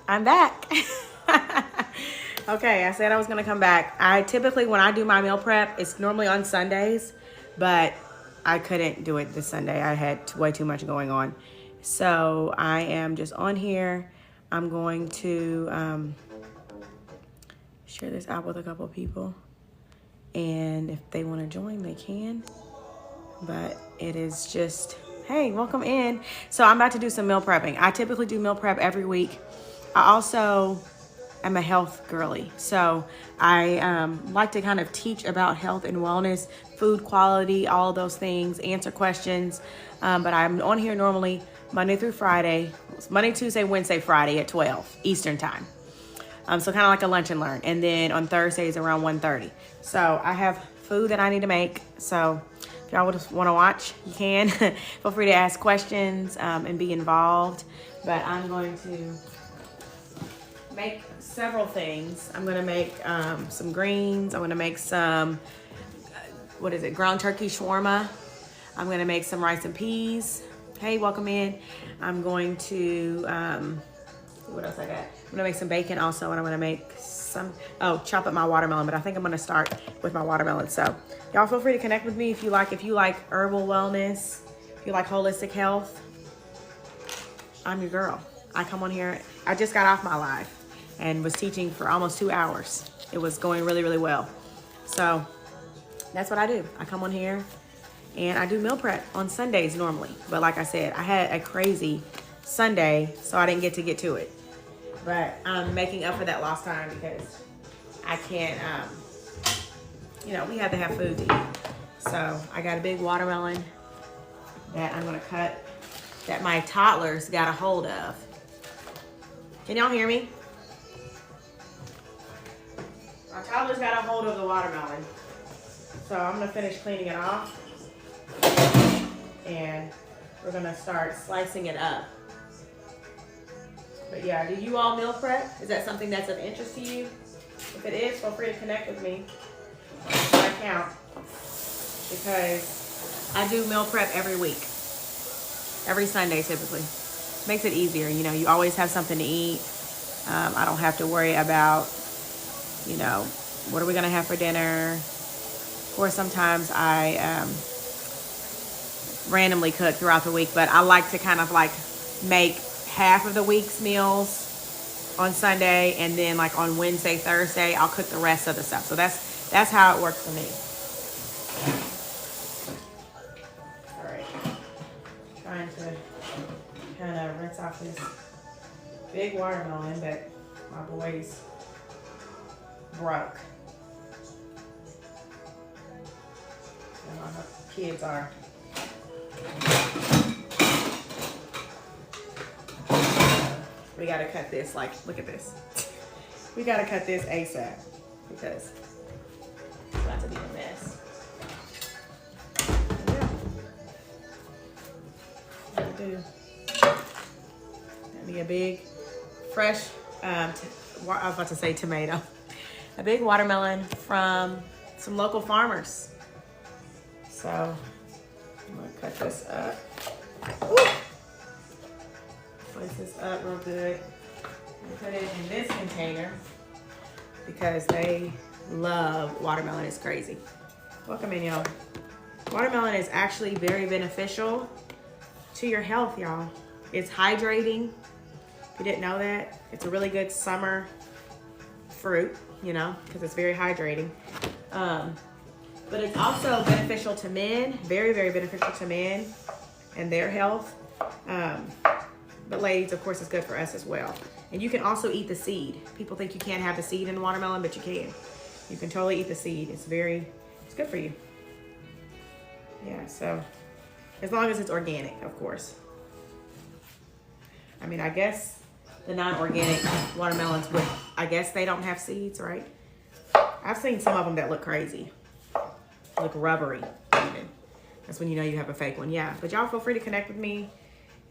I'm back. Okay, I said I was gonna come back. I typically, when I do my meal prep, it's normally on Sundays, but I couldn't do it this Sunday. I had way too much going on. So I am just on here. I'm going to share this out with a couple of people. And if they want to join, they can. But it is just, hey, welcome in. So I'm about to do some meal prepping. I typically do meal prep every week. I also am a health girly. So I like to kind of teach about health and wellness, food quality, all of those things, answer questions. But I'm on here normally Monday through Friday, Monday, Tuesday, Wednesday, Friday at 12 Eastern time. So kind of like a lunch and learn. And then on Thursdays around 1:30. So I have food that I need to make. So if y'all would want to watch, you can. Feel free to ask questions and be involved. But I'm going to make several things. I'm going to make some greens. I'm going to make some, ground turkey shawarma. I'm going to make some rice and peas. Hey, welcome in. I'm going to, what else I got? I'm gonna make some bacon also, and I'm gonna make some, chop up my watermelon, but I think I'm gonna start with my watermelon. So y'all feel free to connect with me if you like herbal wellness, if you like holistic health. I'm your girl. I come on here. I just got off my live and was teaching for almost 2 hours. It was going really, really well. So that's what I do. I come on here and I do meal prep on Sundays normally. But like I said, I had a crazy Sunday, so I didn't get to it. But I'm making up for that lost time because I can't, we have to have food to eat. So I got a big watermelon that I'm gonna cut, that my toddlers got a hold of. Can y'all hear me? My toddlers got a hold of the watermelon. So I'm gonna finish cleaning it off and we're gonna start slicing it up. But yeah, do you all meal prep? Is that something that's of interest to you? If it is, feel free to connect with me on my account because I do meal prep every week, every Sunday typically. Makes it easier, you always have something to eat. I don't have to worry about, what are we gonna have for dinner? Or sometimes I randomly cook throughout the week, but I like to kind of like make half of the week's meals on Sunday, and then like on Wednesday, Thursday, I'll cook the rest of the stuff. So that's how it works for me. All right, trying to kind of rinse off this big watermelon that my boys broke. And my kids are. We gotta cut this, look at this. We gotta cut this ASAP because it's about to be a mess. Yeah. What to do. That'd be a big, fresh, I was about to say tomato. A big watermelon from some local farmers. So, I'm gonna cut this up. Ooh. Slice this up real good and put it in this container because they love watermelon. It's crazy. Welcome in, y'all. Watermelon is actually very beneficial to your health, y'all. It's hydrating. If you didn't know that, it's a really good summer fruit, because it's very hydrating. But it's also beneficial to men, very, very beneficial to men and their health. But ladies, of course, it's good for us as well. And you can also eat the seed. People think you can't have the seed in watermelon, but you can. You can totally eat the seed. It's good for you. Yeah, so as long as it's organic, of course. I mean, I guess the non-organic watermelons I guess they don't have seeds, right? I've seen some of them that look crazy. Look rubbery, even. That's when you know you have a fake one, yeah. But y'all feel free to connect with me.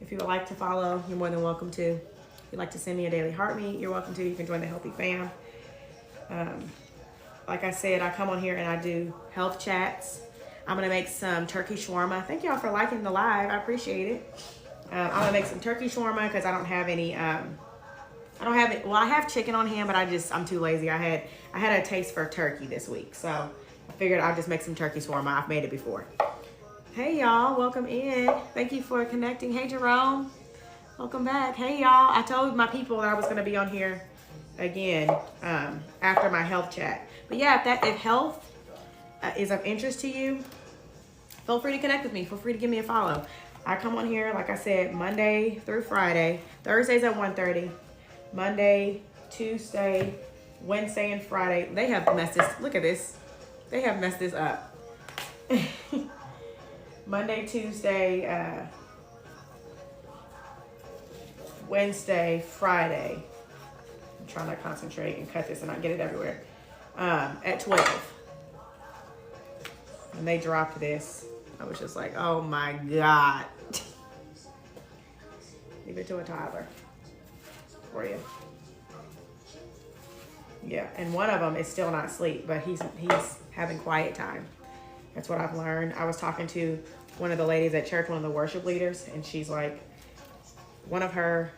If you would like to follow, you're more than welcome to. If you'd like to send me a daily heartbeat, you're welcome to. You can join the Healthy Fam. Like I said, I come on here and I do health chats. I'm gonna make some turkey shawarma. Thank y'all for liking the live. I appreciate it. I'm gonna make some turkey shawarma because I don't have any I don't have it. Well, I have chicken on hand, but I'm too lazy. I had a taste for turkey this week, so I figured I'd just make some turkey shawarma. I've made it before. Hey y'all, welcome in. Thank you for connecting. Hey Jerome, welcome back. Hey y'all, I told my people that I was gonna be on here again after my health chat. But yeah, if health is of interest to you, feel free to connect with me. Feel free to give me a follow. I come on here, like I said, Monday through Friday. Thursdays at 1:30. Monday, Tuesday, Wednesday, and Friday. They have messed this. Look at this. They have messed this up. Monday, Tuesday, Wednesday, Friday. I'm trying to concentrate and cut this and not get it everywhere. At 12. And they dropped this. I was just like, oh my God. Leave it to a toddler for you. Yeah, and one of them is still not asleep, but he's having quiet time. That's what I've learned. I was talking to one of the ladies at church, one of the worship leaders, and she's like, one of her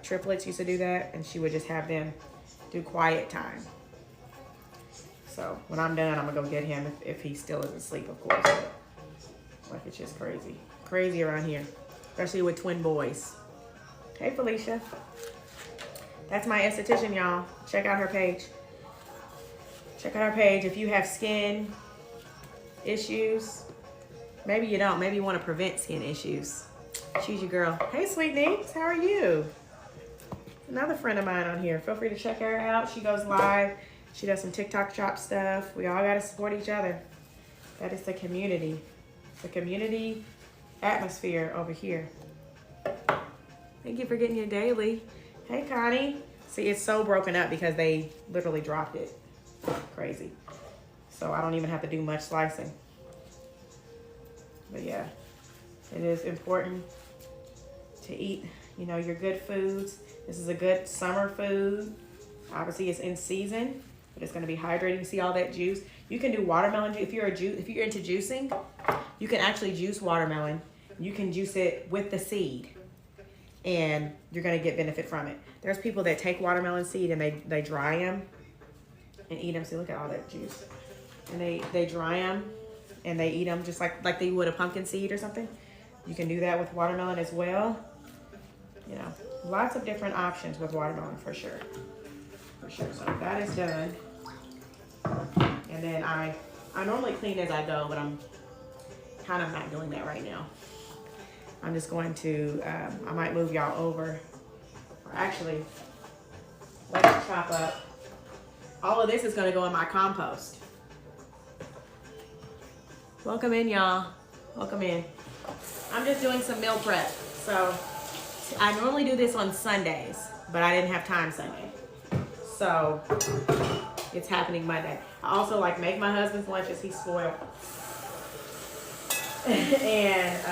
triplets used to do that, and she would just have them do quiet time. So when I'm done, I'm gonna go get him if he still is asleep, of course. But, like, it's just crazy. Crazy around here, especially with twin boys. Hey, Felicia. That's my esthetician, y'all. Check out her page. Check out her page. If you have skin issues, maybe you don't. Maybe you want to prevent skin issues. She's your girl. Hey, Sweet Neeks. How are you? Another friend of mine on here. Feel free to check her out. She goes live. She does some TikTok shop stuff. We all got to support each other. That is the community. The community atmosphere over here. Thank you for getting your daily. Hey, Connie. See, it's so broken up because they literally dropped it. Crazy. So I don't even have to do much slicing. But yeah, it is important to eat, you know, your good foods. This is a good summer food. Obviously, it's in season, but it's going to be hydrating. See all that juice? You can do watermelon juice. If you're into juicing, you can actually juice watermelon. You can juice it with the seed, and you're going to get benefit from it. There's people that take watermelon seed and they dry them and eat them. See, look at all that juice. And they dry them and they eat them just like they would a pumpkin seed or something. You can do that with watermelon as well. You know, lots of different options with watermelon for sure. For sure. So that is done. And then I normally clean as I go, but I'm kind of not doing that right now. I'm just going to, I might move y'all over. Or actually, let's chop up. All of this is gonna go in my compost. Welcome in, y'all. Welcome in. I'm just doing some meal prep. So I normally do this on Sundays, but I didn't have time Sunday. So it's happening Monday. I also make my husband's lunches. He's spoiled. And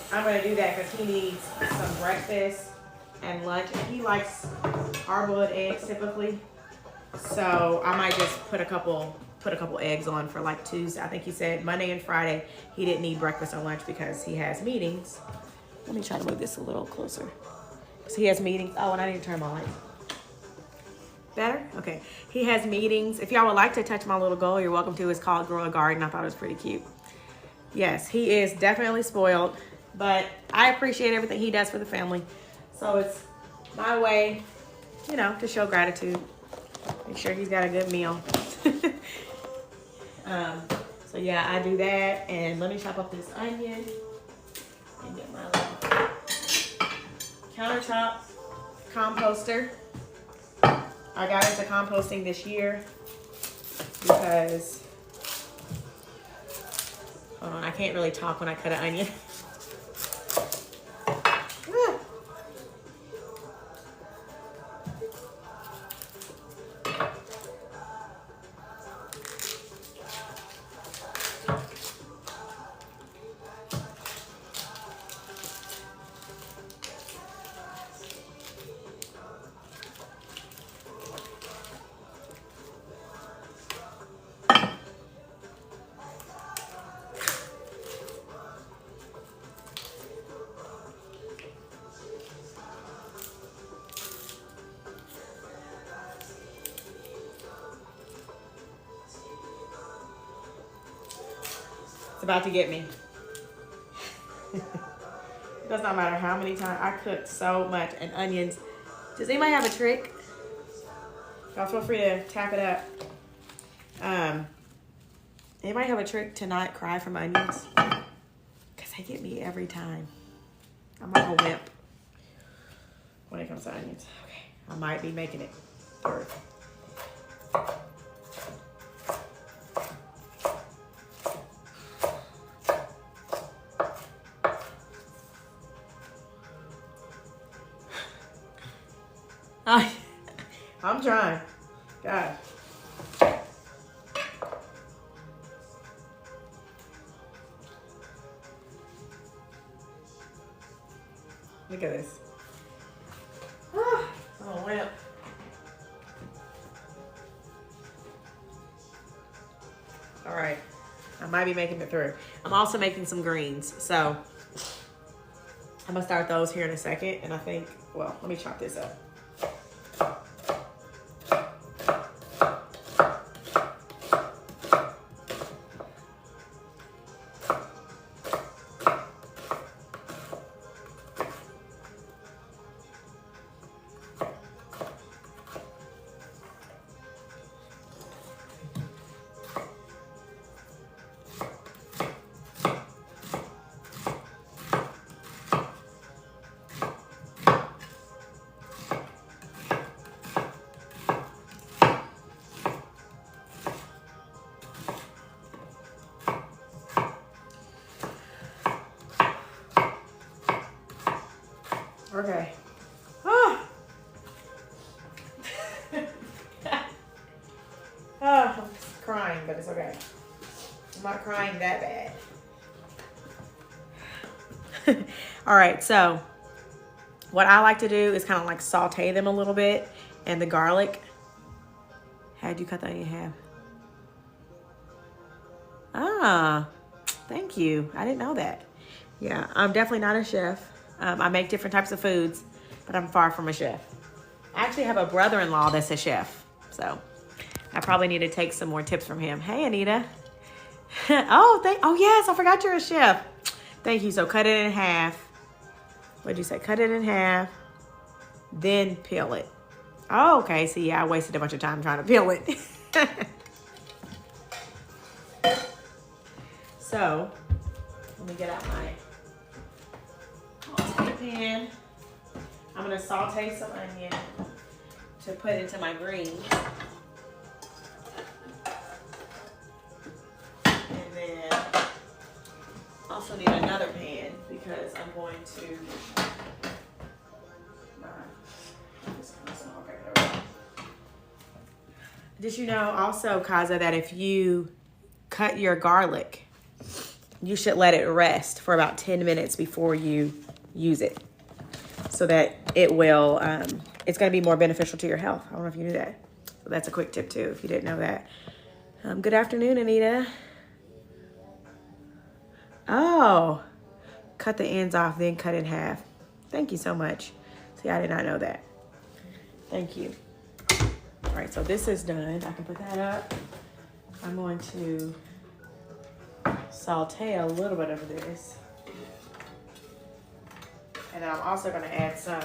I'm gonna do that because he needs some breakfast and lunch. And he likes hard-boiled eggs typically. So I might just put a couple eggs on for like Tuesday. I think he said Monday and Friday he didn't need breakfast or lunch because he has meetings. Let me try to move this a little closer. So he has meetings. Oh, and I need to turn my light. Better? Okay. He has meetings. If y'all would like to touch my little goal, you're welcome to. It's called Grow a Garden. I thought it was pretty cute. Yes, he is definitely spoiled, but I appreciate everything he does for the family. So it's my way, you know, to show gratitude. Make sure he's got a good meal. So yeah, I do that. And let me chop up this onion and get my little countertop composter. I got into composting this year because, hold on, I can't really talk when I cut an onion. about to get me. It does not matter how many times I cooked so much, and onions. Does anybody have a trick? Y'all feel free to tap it up. Anybody have a trick to not cry from onions? Because they get me every time. I'm like a wimp when it comes to onions. Okay, I might be making it third. I'm trying. God. Look at this. Oh, well. All right. I might be making it through. I'm also making some greens. So I'm going to start those here in a second. And I think, well, let me chop this up. Okay. Oh. I'm crying, but it's okay. I'm not crying that bad. All right, so what I like to do is kind of like saute them a little bit, and the garlic. How'd you cut the onion in half? Ah, thank you. I didn't know that. Yeah, I'm definitely not a chef. I make different types of foods, but I'm far from a chef. I actually have a brother-in-law that's a chef, so I probably need to take some more tips from him. Hey, Anita. Oh, yes, I forgot you're a chef. Thank you. So cut it in half. What'd you say? Cut it in half, then peel it. Oh, okay. See, yeah, I wasted a bunch of time trying to peel it. So, let me get out my pan. I'm going to saute some onion to put into my greens. And then also need another pan because I'm going to Did you know also, Kaza, that if you cut your garlic, you should let it rest for about 10 minutes before you use it, so that it will, it's going to be more beneficial to your health. I don't know if you knew that. So that's a quick tip too, if you didn't know that. Good afternoon, Anita. Oh, cut the ends off, then cut in half. Thank you so much. See, I did not know that. Thank you. All right, so this is done. I can put that up. I'm going to saute a little bit of this. And then I'm also going to add some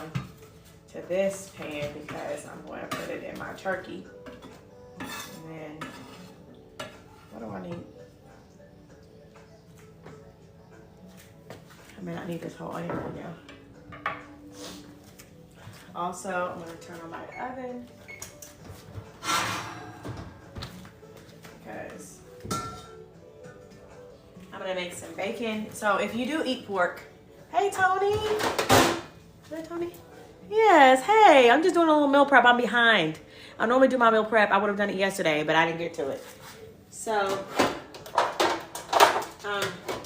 to this pan because I'm going to put it in my turkey. And then, what do I need? I may not need this whole onion right now. Also, I'm going to turn on my oven because I'm going to make some bacon. So if you do eat pork, hey, Tony. Is that Tony? Yes, hey, I'm just doing a little meal prep. I'm behind. I normally do my meal prep. I would have done it yesterday, but I didn't get to it. So,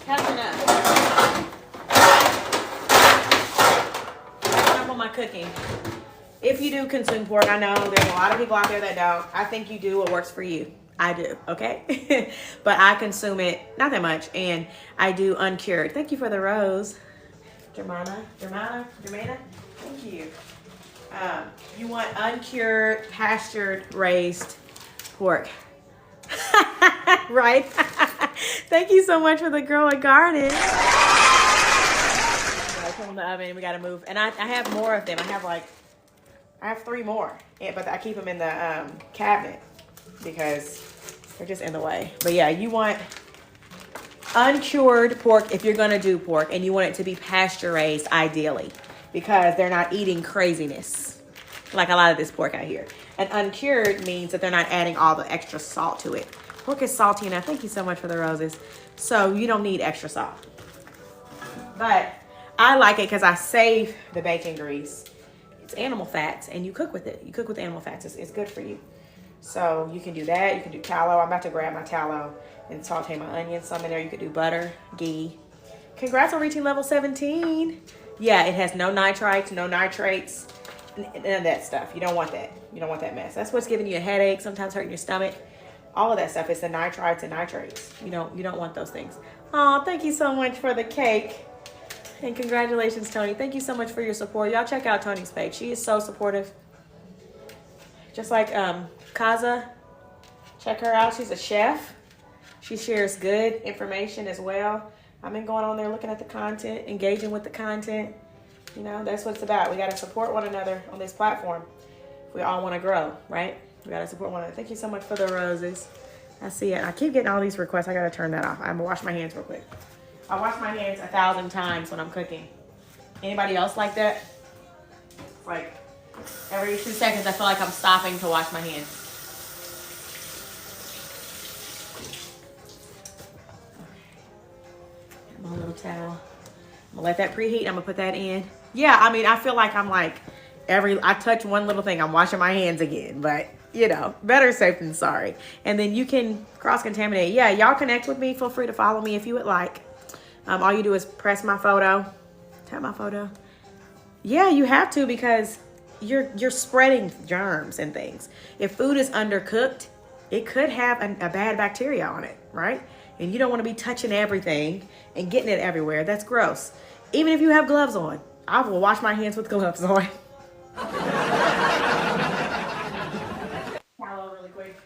catching up. Catching up on my cooking. If you do consume pork, I know there's a lot of people out there that don't. I think you do what works for you. I do, okay? But I consume it, not that much, and I do uncured. Thank you for the rose. Germana, thank you. You want uncured, pastured, raised pork. Right? Thank you so much for the Grow a Garden. Put them in the oven. We got to move. And I have more of them. I have 3 more. Yeah, but I keep them in the cabinet because they're just in the way. But yeah, you want uncured pork if you're going to do pork. And you want it to be pasture raised ideally because they're not eating craziness like a lot of this pork out here. And uncured means that they're not adding all the extra salt to it. Pork is salty enough. Thank you so much for the roses. So you don't need extra salt. But I like it because I save the bacon grease. It's animal fats and you cook with it. You cook with animal fats. It's good for you. So you can do that. You can do tallow. I'm about to grab my tallow and saute my onions. Some in there. You could do butter, ghee. Congrats on reaching level 17. Yeah, it has no nitrites, no nitrates, none of that stuff. You don't want that. You don't want that mess. That's what's giving you a headache, sometimes hurting your stomach. All of that stuff is the nitrites and nitrates. You don't want those things. Oh, thank you so much for the cake. And congratulations, Tony. Thank you so much for your support. Y'all check out Tony's page. She is so supportive. Just like Kaza. Check her out. She's a chef. She shares good information as well. I've been going on there looking at the content, engaging with the content. You know, that's what it's about. We got to support one another on this platform. We all want to grow, right? We got to support one another. Thank you so much for the roses. I see it. I keep getting all these requests. I got to turn that off. I'm going to wash my hands real quick. I wash my hands 1,000 times when I'm cooking. Anybody else like that? Like every 2 seconds, I feel like I'm stopping to wash my hands. My little towel. I'm gonna let that preheat. I'm gonna put that in. Yeah, I mean, I feel like I'm like I touch one little thing, I'm washing my hands again. But you know, better safe than sorry. And then you can cross-contaminate. Yeah, y'all connect with me. Feel free to follow me if you would like. All you do is press my photo, tap my photo. Yeah, you have to because you're spreading germs and things. If food is undercooked, it could have a bad bacteria on it, right? And you don't want to be touching everything and getting it everywhere. That's gross. Even if you have gloves on, I will wash my hands with gloves on. Tallow really quick.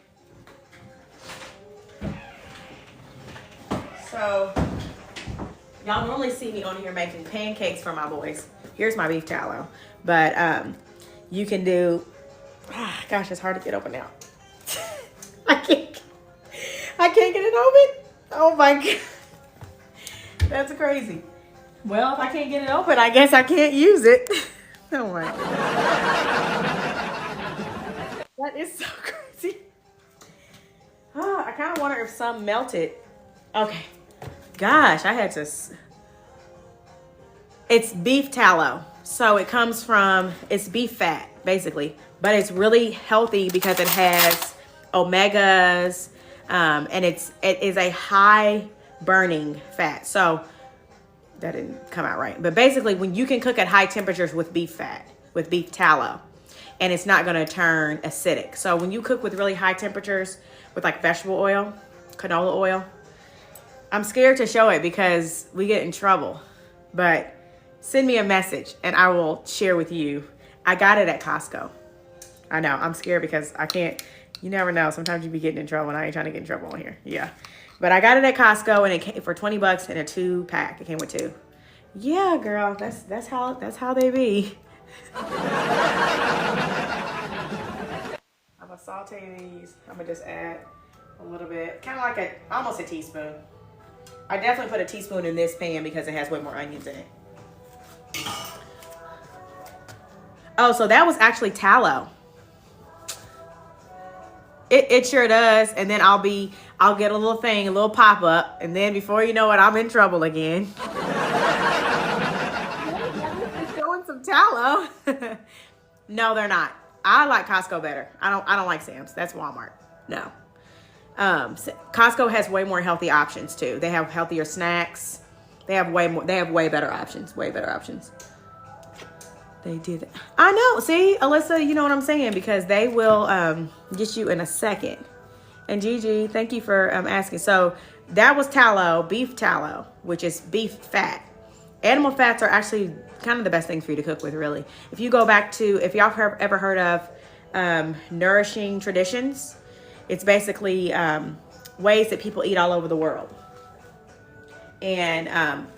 So, y'all normally see me on here making pancakes for my boys. Here's my beef tallow. But you can do, gosh, it's hard to get open now. I can't get it open. Oh my God. That's crazy. Well, if I can't get it open, I guess I can't use it. Oh my God. That is so crazy. Oh, I kind of wonder if some melted. Okay. Gosh, I had to. It's beef tallow. So it comes from, it's beef fat, basically. But it's really healthy because it has omegas, and it is a high burning fat. So that didn't come out right. But basically, when you can cook at high temperatures with beef fat, with beef tallow, and it's not going to turn acidic. So when you cook with really high temperatures with like vegetable oil, canola oil, I'm scared to show it because we get in trouble. But send me a message and I will share with you. I got it at Costco. I know, I'm scared because I can't, you never know. Sometimes you be getting in trouble and I ain't trying to get in trouble on here. Yeah. But I got it at Costco and it came for $20 in a 2-pack. It came with 2. Yeah, girl, that's how they be. I'm gonna saute these. I'm gonna just add a little bit, kind of like almost a teaspoon. I definitely put a teaspoon in this pan because it has way more onions in it. Oh, so that was actually tallow. It sure does. And then I'll get a little thing, a little pop up, and then before you know it, I'm in trouble again. Showing some tallow. No, they're not. I like Costco better. I don't like Sam's. That's Walmart. No. Costco has way more healthy options too. They have healthier snacks. They have way better options. Way better options. They did. I know. See, Alyssa, you know what I'm saying, because they will get you in a second. And Gigi, thank you for asking. So that was tallow, beef tallow, which is beef fat. Animal fats are actually kind of the best thing for you to cook with, really. If you go back to, if y'all have ever heard of nourishing traditions, it's basically ways that people eat all over the world. and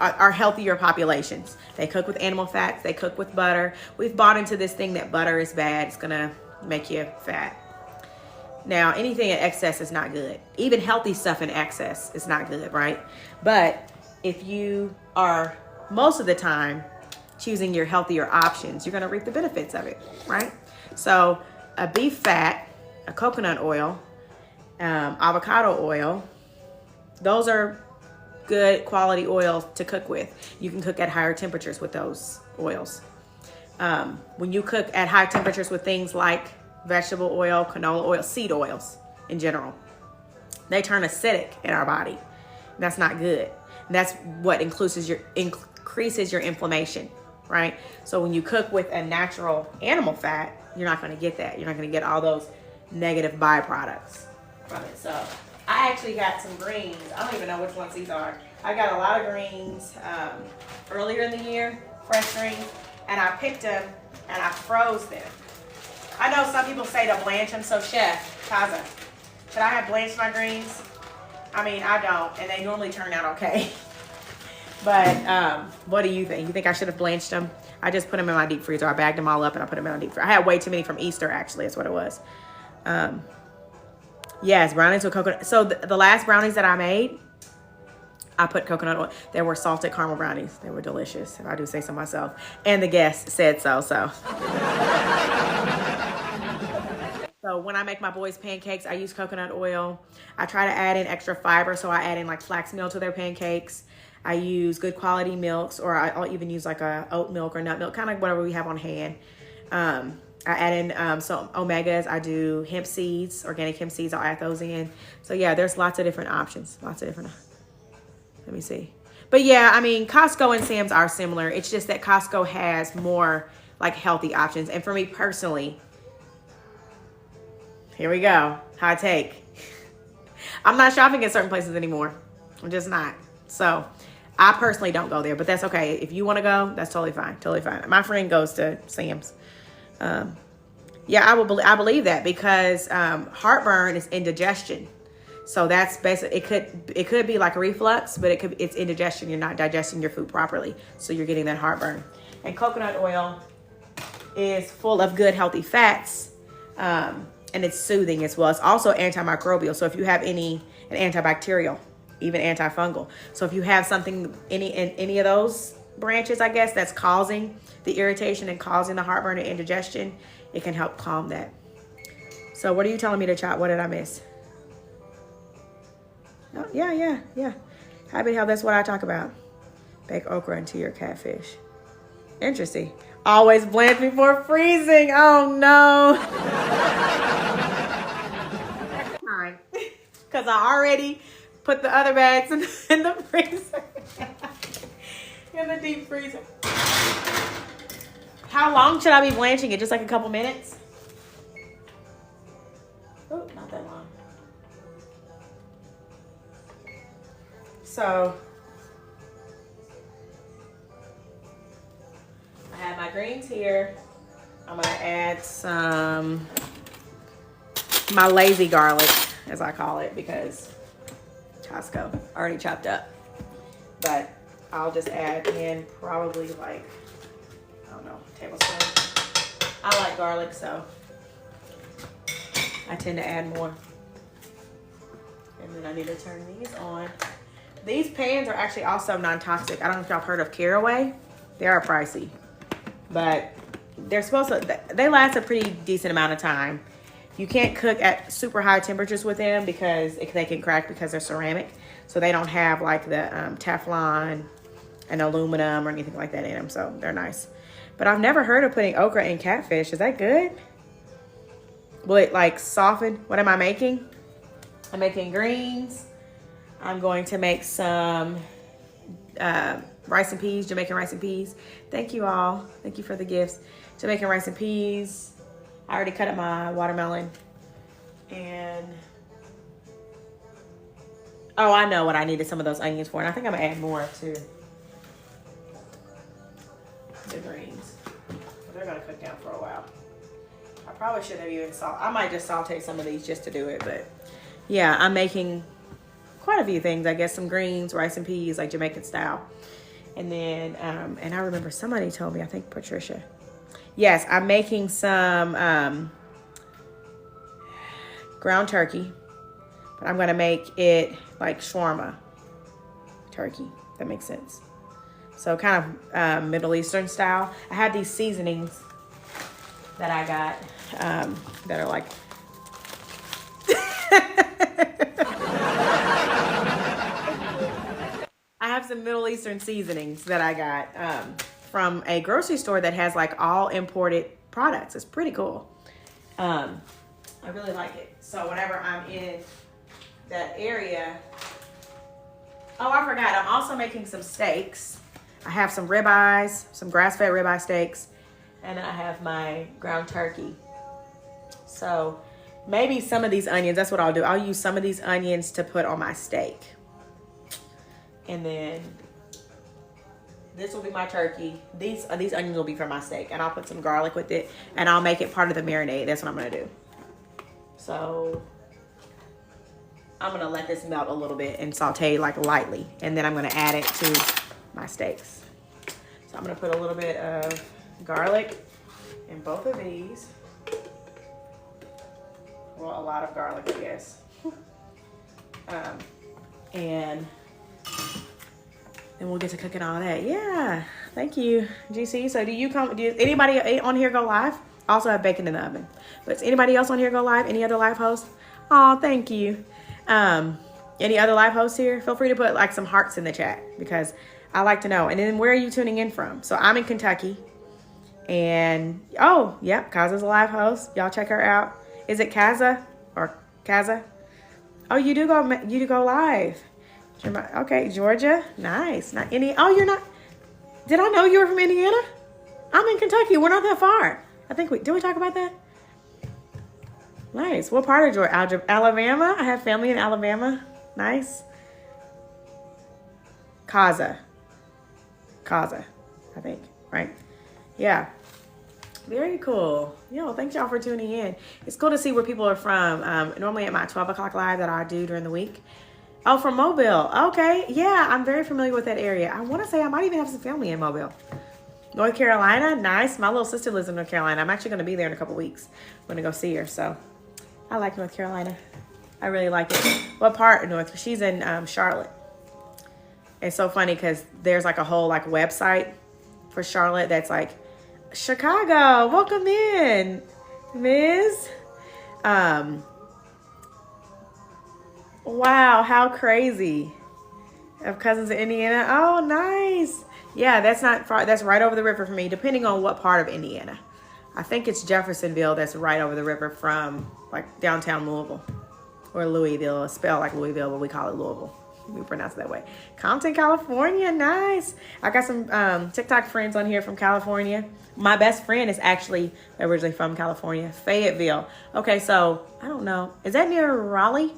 are healthier populations. They cook with animal fats, they cook with butter. We've bought into this thing that butter is bad. It's gonna make you fat. Now, anything in excess is not good. Even healthy stuff in excess is not good, right? But if you are most of the time choosing your healthier options, you're gonna reap the benefits of it, right? So a beef fat, a coconut oil, avocado oil, those are good quality oils to cook with. You can cook at higher temperatures with those oils. When you cook at high temperatures with things like vegetable oil, canola oil, seed oils in general, they turn acidic in our body. That's not good. And that's what increases your inflammation, right? So when you cook with a natural animal fat, you're not going to get that. You're not going to get all those negative byproducts from it. So I actually got some greens. I don't even know which ones these are. I got a lot of greens earlier in the year, fresh greens, and I picked them and I froze them. I know some people say to blanch them, so Chef Kaza, should I have blanched my greens? I mean, I don't, and they normally turn out okay. But what do you think? You think I should have blanched them? I just put them in my deep freezer. I bagged them all up and I put them in my deep freezer. I had way too many from Easter, actually. That's what it was. Yes, brownies with coconut. So the last brownies that I made, I put coconut oil. They were salted caramel brownies. They were delicious, if I do say so myself. And the guests said so. So when I make my boys pancakes, I use coconut oil. I try to add in extra fiber, so I add in like flax meal to their pancakes. I use good quality milks, or I'll even use like a oat milk or nut milk, kind of whatever we have on hand. I add in some omegas. I do hemp seeds, organic hemp seeds. I'll add those in. So yeah, there's lots of different options. Lots of different. Let me see. But yeah, I mean, Costco and Sam's are similar. It's just that Costco has more like healthy options. And for me personally, here we go. Hot take. I'm not shopping at certain places anymore. I'm just not. So I personally don't go there, but that's okay. If you want to go, that's totally fine. Totally fine. My friend goes to Sam's. Yeah, I believe that because heartburn is indigestion. So that's basically, it could be like a reflux, but it's indigestion. You're not digesting your food properly. So you're getting that heartburn. And coconut oil is full of good, healthy fats. And it's soothing as well. It's also antimicrobial. So if you have and antibacterial, even antifungal. So if you have something, any of those branches, I guess, that's causing the irritation and causing the heartburn and indigestion, it can help calm that. So what are you telling me to chop? What did I miss? Oh, yeah. Happy Health, that's what I talk about. Bake okra into your catfish. Interesting. Always blanch before freezing. Oh no. Fine. Because I already put the other bags in the freezer. In the deep freezer. How long should I be blanching it? Just like a couple minutes? Oh, not that long. So I have my greens here. I'm gonna add my lazy garlic, as I call it, because Costco already chopped up. But I'll just add in probably like, I don't know, a tablespoon. I like garlic, so I tend to add more. And then I need to turn these on. These pans are actually also non-toxic. I don't know if y'all have heard of Caraway. They are pricey, but they're supposed to, they last a pretty decent amount of time. You can't cook at super high temperatures with them because they can crack because they're ceramic. So they don't have like the Teflon and aluminum or anything like that in them. So they're nice. But I've never heard of putting okra in catfish. Is that good? Will it like soften? What am I making? I'm making greens. I'm going to make some rice and peas, Jamaican rice and peas. Thank you all. Thank you for the gifts. Jamaican rice and peas. I already cut up my watermelon. And, oh, I know what I needed some of those onions for. And I think I'm gonna add more to the greens. They're gonna cook down for a while. I probably should have even I might just saute some of these just to do it. But yeah, I'm making quite a few things, I guess. Some greens, rice and peas, like Jamaican style. And then, and I remember somebody told me, I think Patricia. Yes, I'm making some ground turkey. But I'm going to make it like shawarma turkey. That makes sense. So kind of Middle Eastern style. I have these seasonings that I got that are like... I have some Middle Eastern seasonings that I got from a grocery store that has like all imported products. It's pretty cool. I really like it. So whenever I'm in that area... Oh, I forgot. I'm also making some steaks. I have some ribeyes, some grass-fed ribeye steaks, and then I have my ground turkey. So maybe some of these onions, that's what I'll do. I'll use some of these onions to put on my steak. And then this will be my turkey. These onions will be for my steak, and I'll put some garlic with it, and I'll make it part of the marinade. That's what I'm gonna do. So I'm gonna let this melt a little bit and saute like lightly, and then I'm gonna add it to my steaks. So I'm gonna put a little bit of garlic in both of these. Well, a lot of garlic, I guess. And then we'll get to cooking all that. Yeah, thank you, GC. So do anybody on here go live? I also have bacon in the oven. But does anybody else on here go live? Any other live hosts? Oh, thank you. Any other live hosts here? Feel free to put like some hearts in the chat because I like to know. And then where are you tuning in from? So I'm in Kentucky. And oh, yep, Kaza's a live host. Y'all check her out. Is it Kaza or Kaza? Oh, you do go live. Okay, Georgia. Nice. Not any. Oh, you're not. Did I know you were from Indiana? I'm in Kentucky. We're not that far. I think did we talk about that? Nice. What part of Georgia? Alabama? I have family in Alabama. Nice. Kaza, I think, right? Yeah. Very cool. Yo, thanks y'all for tuning in. It's cool to see where people are from. Normally at my 12 o'clock live that I do during the week. Oh, from Mobile. Okay. Yeah, I'm very familiar with that area. I want to say I might even have some family in Mobile. North Carolina. Nice. My little sister lives in North Carolina. I'm actually going to be there in a couple weeks. I'm going to go see her. So I like North Carolina. I really like it. What part of North? She's in Charlotte. It's so funny because there's like a whole like website for Charlotte that's like, Chicago, welcome in, Ms. Wow, how crazy. Of cousins in Indiana. Oh, nice. Yeah, that's not far. That's right over the river for me, depending on what part of Indiana. I think it's Jeffersonville that's right over the river from like downtown Louisville or Louisville. It's spelled like Louisville, but we call it Louisville. We pronounce it that way. Compton, California. Nice. I got some TikTok friends on here from California. My best friend is actually originally from California, Fayetteville. Okay, so I don't know. Is that near Raleigh?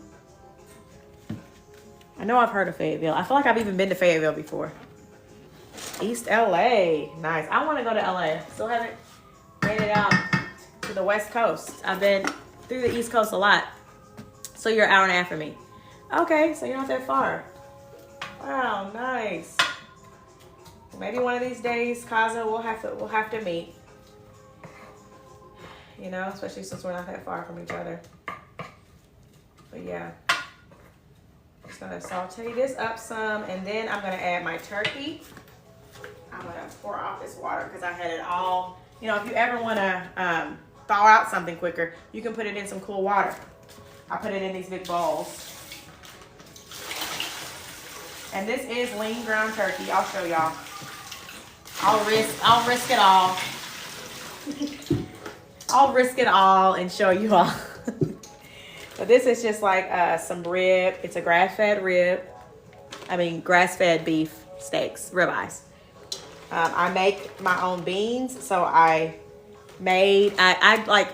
I know I've heard of Fayetteville. I feel like I've even been to Fayetteville before. East LA. Nice. I want to go to LA. Still haven't made it out to the West Coast. I've been through the East Coast a lot. So you're an hour and a half from me. Okay, so you're not that far. Wow, nice. Maybe one of these days, Kaza, we'll have to meet. You know, especially since we're not that far from each other. But yeah. Just gonna saute this up some, and then I'm gonna add my turkey. I'm gonna pour off this water because I had it all. You know, if you ever wanna thaw out something quicker, you can put it in some cool water. I put it in these big bowls. And this is lean ground turkey. I'll show y'all. I'll risk it all. I'll risk it all and show you all. But this is just like some rib. It's a grass-fed beef steaks, ribeyes. I make my own beans, so I like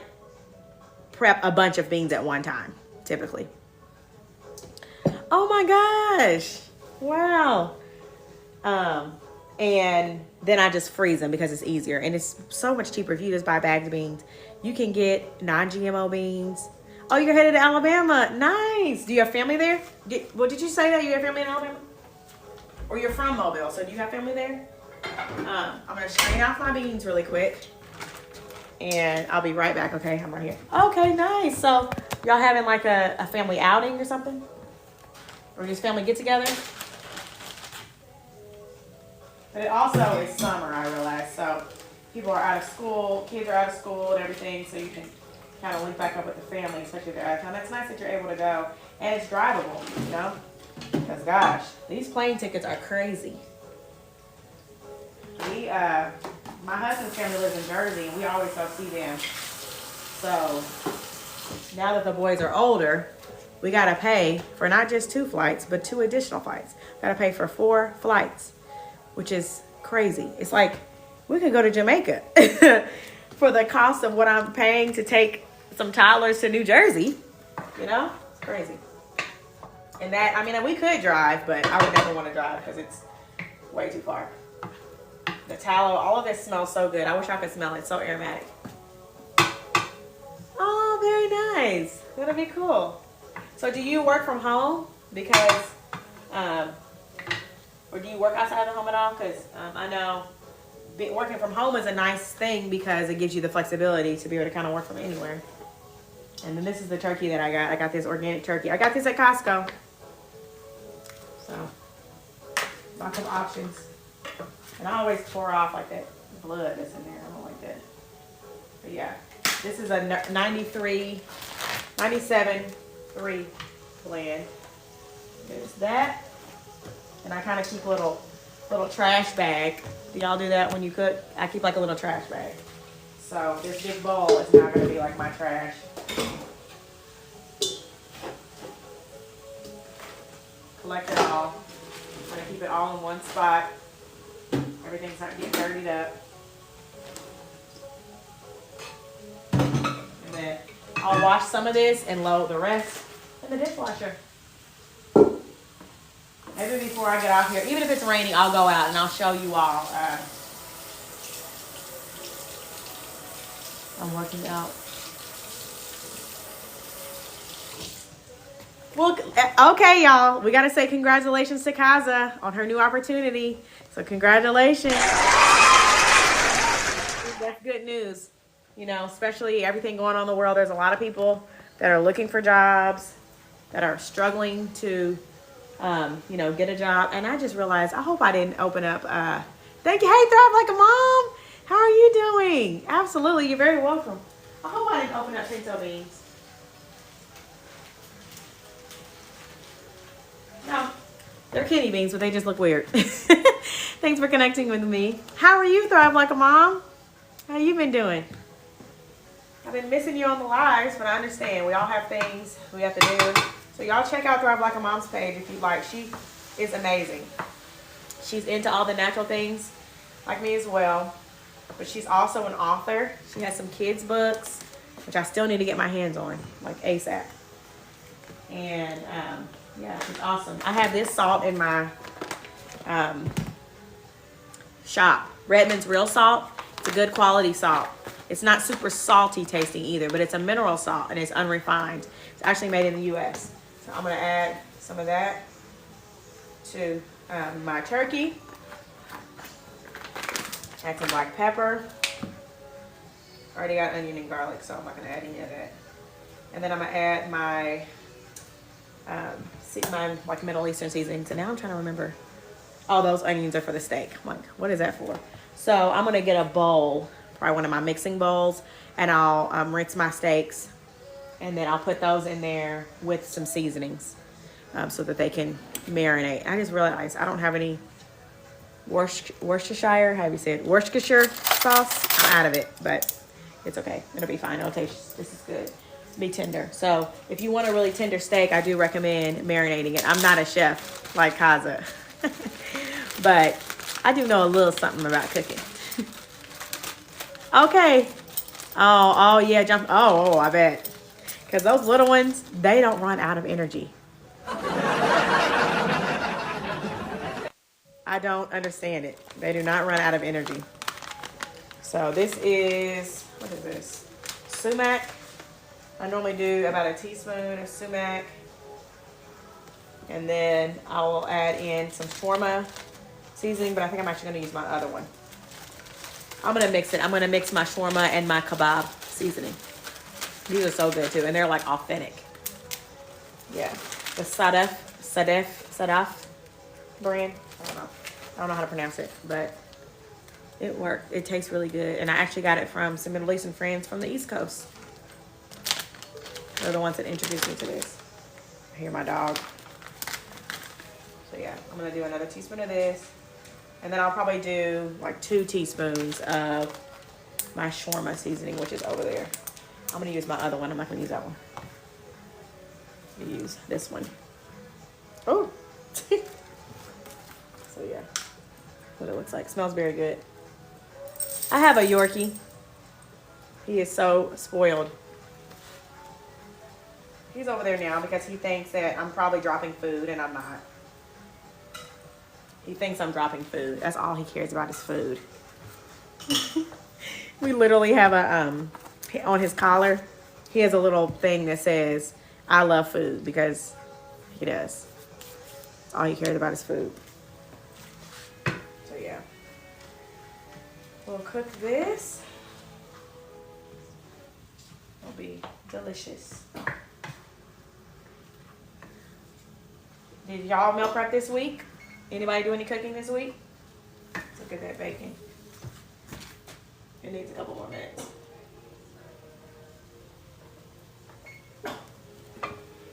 prep a bunch of beans at one time, typically. Oh my gosh. Wow. And then I just freeze them because it's easier and it's so much cheaper if you just buy bagged beans. You can get non-GMO beans. Oh, you're headed to Alabama. Nice. Do you have family there? Did you say that you have family in Alabama? Or you're from Mobile, so do you have family there? I'm going to strain off my beans really quick. And I'll be right back, okay? I'm right here. Okay, nice. So y'all having like a family outing or something? Or just family get together? But it also is summer, I realize. So people are out of school, kids are out of school and everything, so you can kind of link back up with the family, especially if they're out of town. That's nice that you're able to go. And it's drivable, you know? Because gosh, these plane tickets are crazy. My husband's family lives in Jersey, and we always go see them. So now that the boys are older, we gotta pay for not just 2 flights, but 2 additional flights. Gotta pay for 4 flights, which is crazy. It's like we could go to Jamaica for the cost of what I'm paying to take some toddlers to New Jersey. You know, it's crazy. And that, I mean, we could drive, but I would never want to drive because it's way too far. The tallow, all of this smells so good. I wish I could smell it. It's so aromatic. Oh, very nice. That'll be cool. So do you work from home? Because, or do you work outside the home at all? Because I know working from home is a nice thing because it gives you the flexibility to be able to kind of work from anywhere. And then this is the turkey that I got. I got this organic turkey. I got this at Costco. So, lots of options. And I always pour off like that blood that's in there. I don't like that. But yeah, this is a 97.3 blend. There's that. And I kind of keep a little trash bag. Do y'all do that when you cook? I keep like a little trash bag. So this big bowl is not going to be like my trash. Collect it all. I'm going to keep it all in one spot. Everything's not getting dirtied up. And then I'll wash some of this and load the rest in the dishwasher. Maybe before I get out here, even if it's raining, I'll go out and I'll show you all. I'm working out. Well, okay, y'all. We got to say congratulations to Kaza on her new opportunity. So congratulations. That's good news. You know, especially everything going on in the world. There's a lot of people that are looking for jobs, that are struggling to, you know, get a job. And I just realized, I hope I didn't open up. Thank you. Hey, Thrive Like a Mom. How are you doing? Absolutely. You're very welcome. I hope I didn't open up pinto beans. No, they're kidney beans, but they just look weird. Thanks for connecting with me. How are you, Thrive Like a Mom? How you been doing? I've been missing you on the lives, but I understand. We all have things we have to do. So y'all check out Thrive Like a Mom's page if you'd like. She is amazing. She's into all the natural things, like me as well. But she's also an author. She has some kids' books, which I still need to get my hands on, like ASAP. And yeah, she's awesome. I have this salt in my shop. Redmond's Real Salt. It's a good quality salt. It's not super salty tasting either, but it's a mineral salt and it's unrefined. It's actually made in the U.S. So I'm going to add some of that to my turkey. Add some black pepper. Already got onion and garlic, so I'm not going to add any of that. And then I'm going to add my like Middle Eastern seasonings. And now I'm trying to remember. Oh, those onions are for the steak. I'm like, what is that for? So I'm going to get a bowl, probably one of my mixing bowls, and I'll rinse my steaks. And then I'll put those in there with some seasonings so that they can marinate. I just realized I don't have any Worcestershire, how do you say it? Worcestershire sauce. I'm out of it, but it's okay. It'll be fine. It'll taste, this is good. Be tender. So if you want a really tender steak, I do recommend marinating it. I'm not a chef like Kaza, but I do know a little something about cooking. Okay. Oh yeah, jump. Oh, I bet. Because those little ones, they don't run out of energy. I don't understand it. They do not run out of energy. So this is, what is this? Sumac. I normally do about a teaspoon of sumac. And then I will add in some shawarma seasoning, but I think I'm actually going to use my other one. I'm going to mix it. I'm going to mix my shawarma and my kebab seasoning. These are so good too, and they're like authentic. Yeah, the Sadaf brand. I don't know how to pronounce it, but it worked. It tastes really good, and I actually got it from some Middle Eastern friends from the East Coast. They're the ones that introduced me to this. I hear my dog. So yeah, I'm gonna do another teaspoon of this, and then I'll probably do like 2 teaspoons of my shawarma seasoning, which is over there. I'm gonna use my other one. I'm not gonna use that one. I'm gonna use this one. Oh. So yeah, what it looks like. Smells very good. I have a Yorkie. He is so spoiled. He's over there now because he thinks that I'm probably dropping food, and I'm not. He thinks I'm dropping food. That's all he cares about is food. We literally have a, on his collar, he has a little thing that says, I love food, because he does. All he cares about is food. So yeah. We'll cook this. It'll be delicious. Did y'all meal prep this week? Anybody do any cooking this week? Let's look at that bacon. It needs a couple more minutes.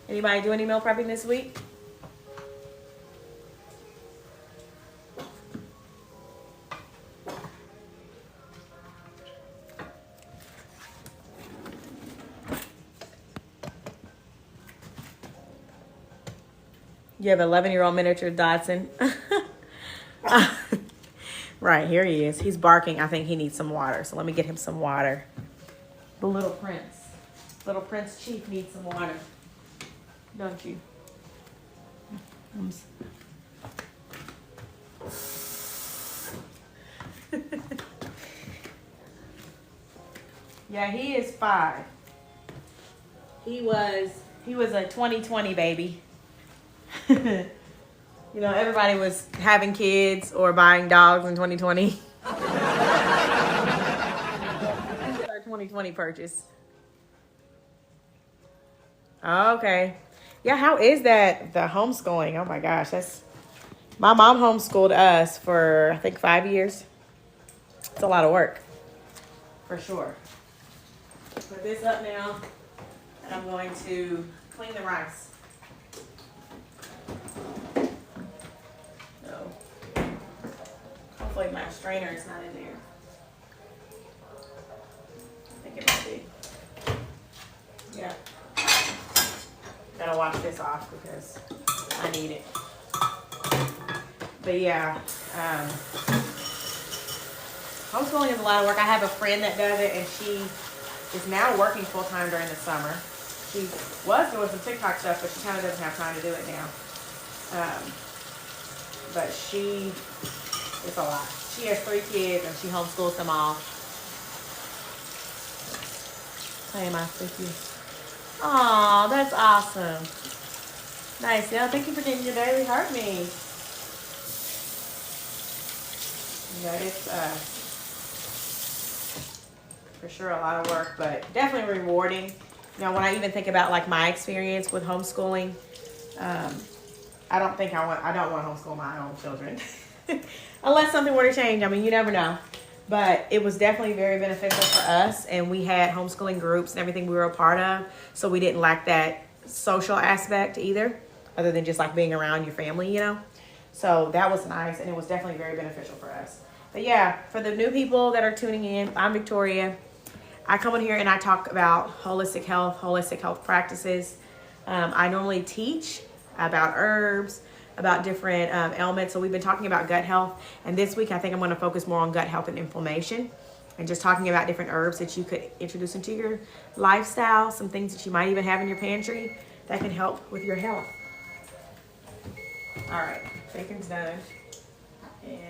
Anybody do any meal prepping this week? You have an 11-year-old miniature Dodson. Right, here he is. He's barking. I think he needs some water. So let me get him some water. The little prince. Little Prince Chief needs some water. Don't you? Yeah, he is 5. He was a 2020 baby. You know, everybody was having kids or buying dogs in 2020. Our 2020 purchase. Okay. Yeah, how is that, the homeschooling? Oh my gosh, my mom homeschooled us for, I think, 5 years. It's a lot of work, for sure. Put this up now, and I'm going to clean the rice. Hopefully my strainer is not in there. I think it might be. Yeah. Gotta wash this off because I need it. But yeah, homeschooling is a lot of work. I have a friend that does it, and she is now working full-time during the summer. She was doing some TikTok stuff, but she kind of doesn't have time to do it now. But it's a lot. She has 3 kids, and she homeschools them all. Hey, my sticky. Aw, that's awesome. Nice, yeah. Thank you for getting your daily heart me. Yeah, it's for sure a lot of work, but definitely rewarding. You know, when I even think about like my experience with homeschooling, I don't want to homeschool my own children. Unless something were to change. I mean, you never know. But it was definitely very beneficial for us, and we had homeschooling groups and everything we were a part of, so we didn't lack that social aspect either, other than just like being around your family, you know. So that was nice, and it was definitely very beneficial for us. But yeah, for the new people that are tuning in, I'm Victoria. I come on here and I talk about holistic health practices. I normally teach about herbs, about different ailments. So we've been talking about gut health. And this week, I think I'm going to focus more on gut health and inflammation, and just talking about different herbs that you could introduce into your lifestyle, some things that you might even have in your pantry that can help with your health. All right, bacon's done. And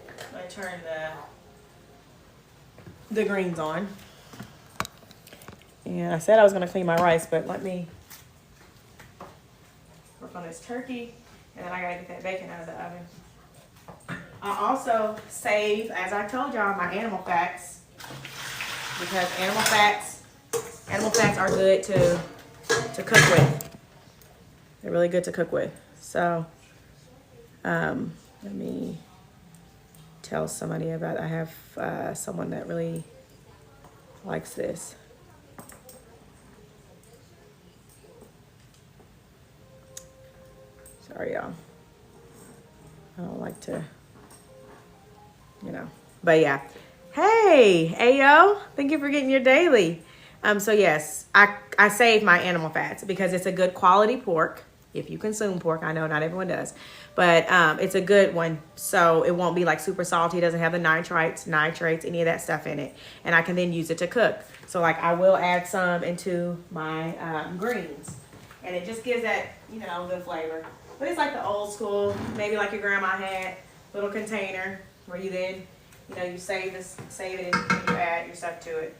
I'm going to turn the greens on. And I said I was going to clean my rice, but let me work on this turkey. And then I got to get that bacon out of the oven. I also save, as I told y'all, my animal fats. Because animal fats are good to cook with. They're really good to cook with. So, let me tell somebody about, I have someone that really likes this. Sorry, y'all. I don't like to, but yeah. Hey, Ayo, thank you for getting your daily. So yes, I save my animal fats because it's a good quality pork. If you consume pork, I know not everyone does, but it's a good one. So it won't be like super salty. It doesn't have the nitrates, any of that stuff in it. And I can then use it to cook. So like I will add some into my greens, and it just gives that, good flavor. But it's like the old school, maybe like your grandma had, little container where you then, you save it and you add your stuff to it.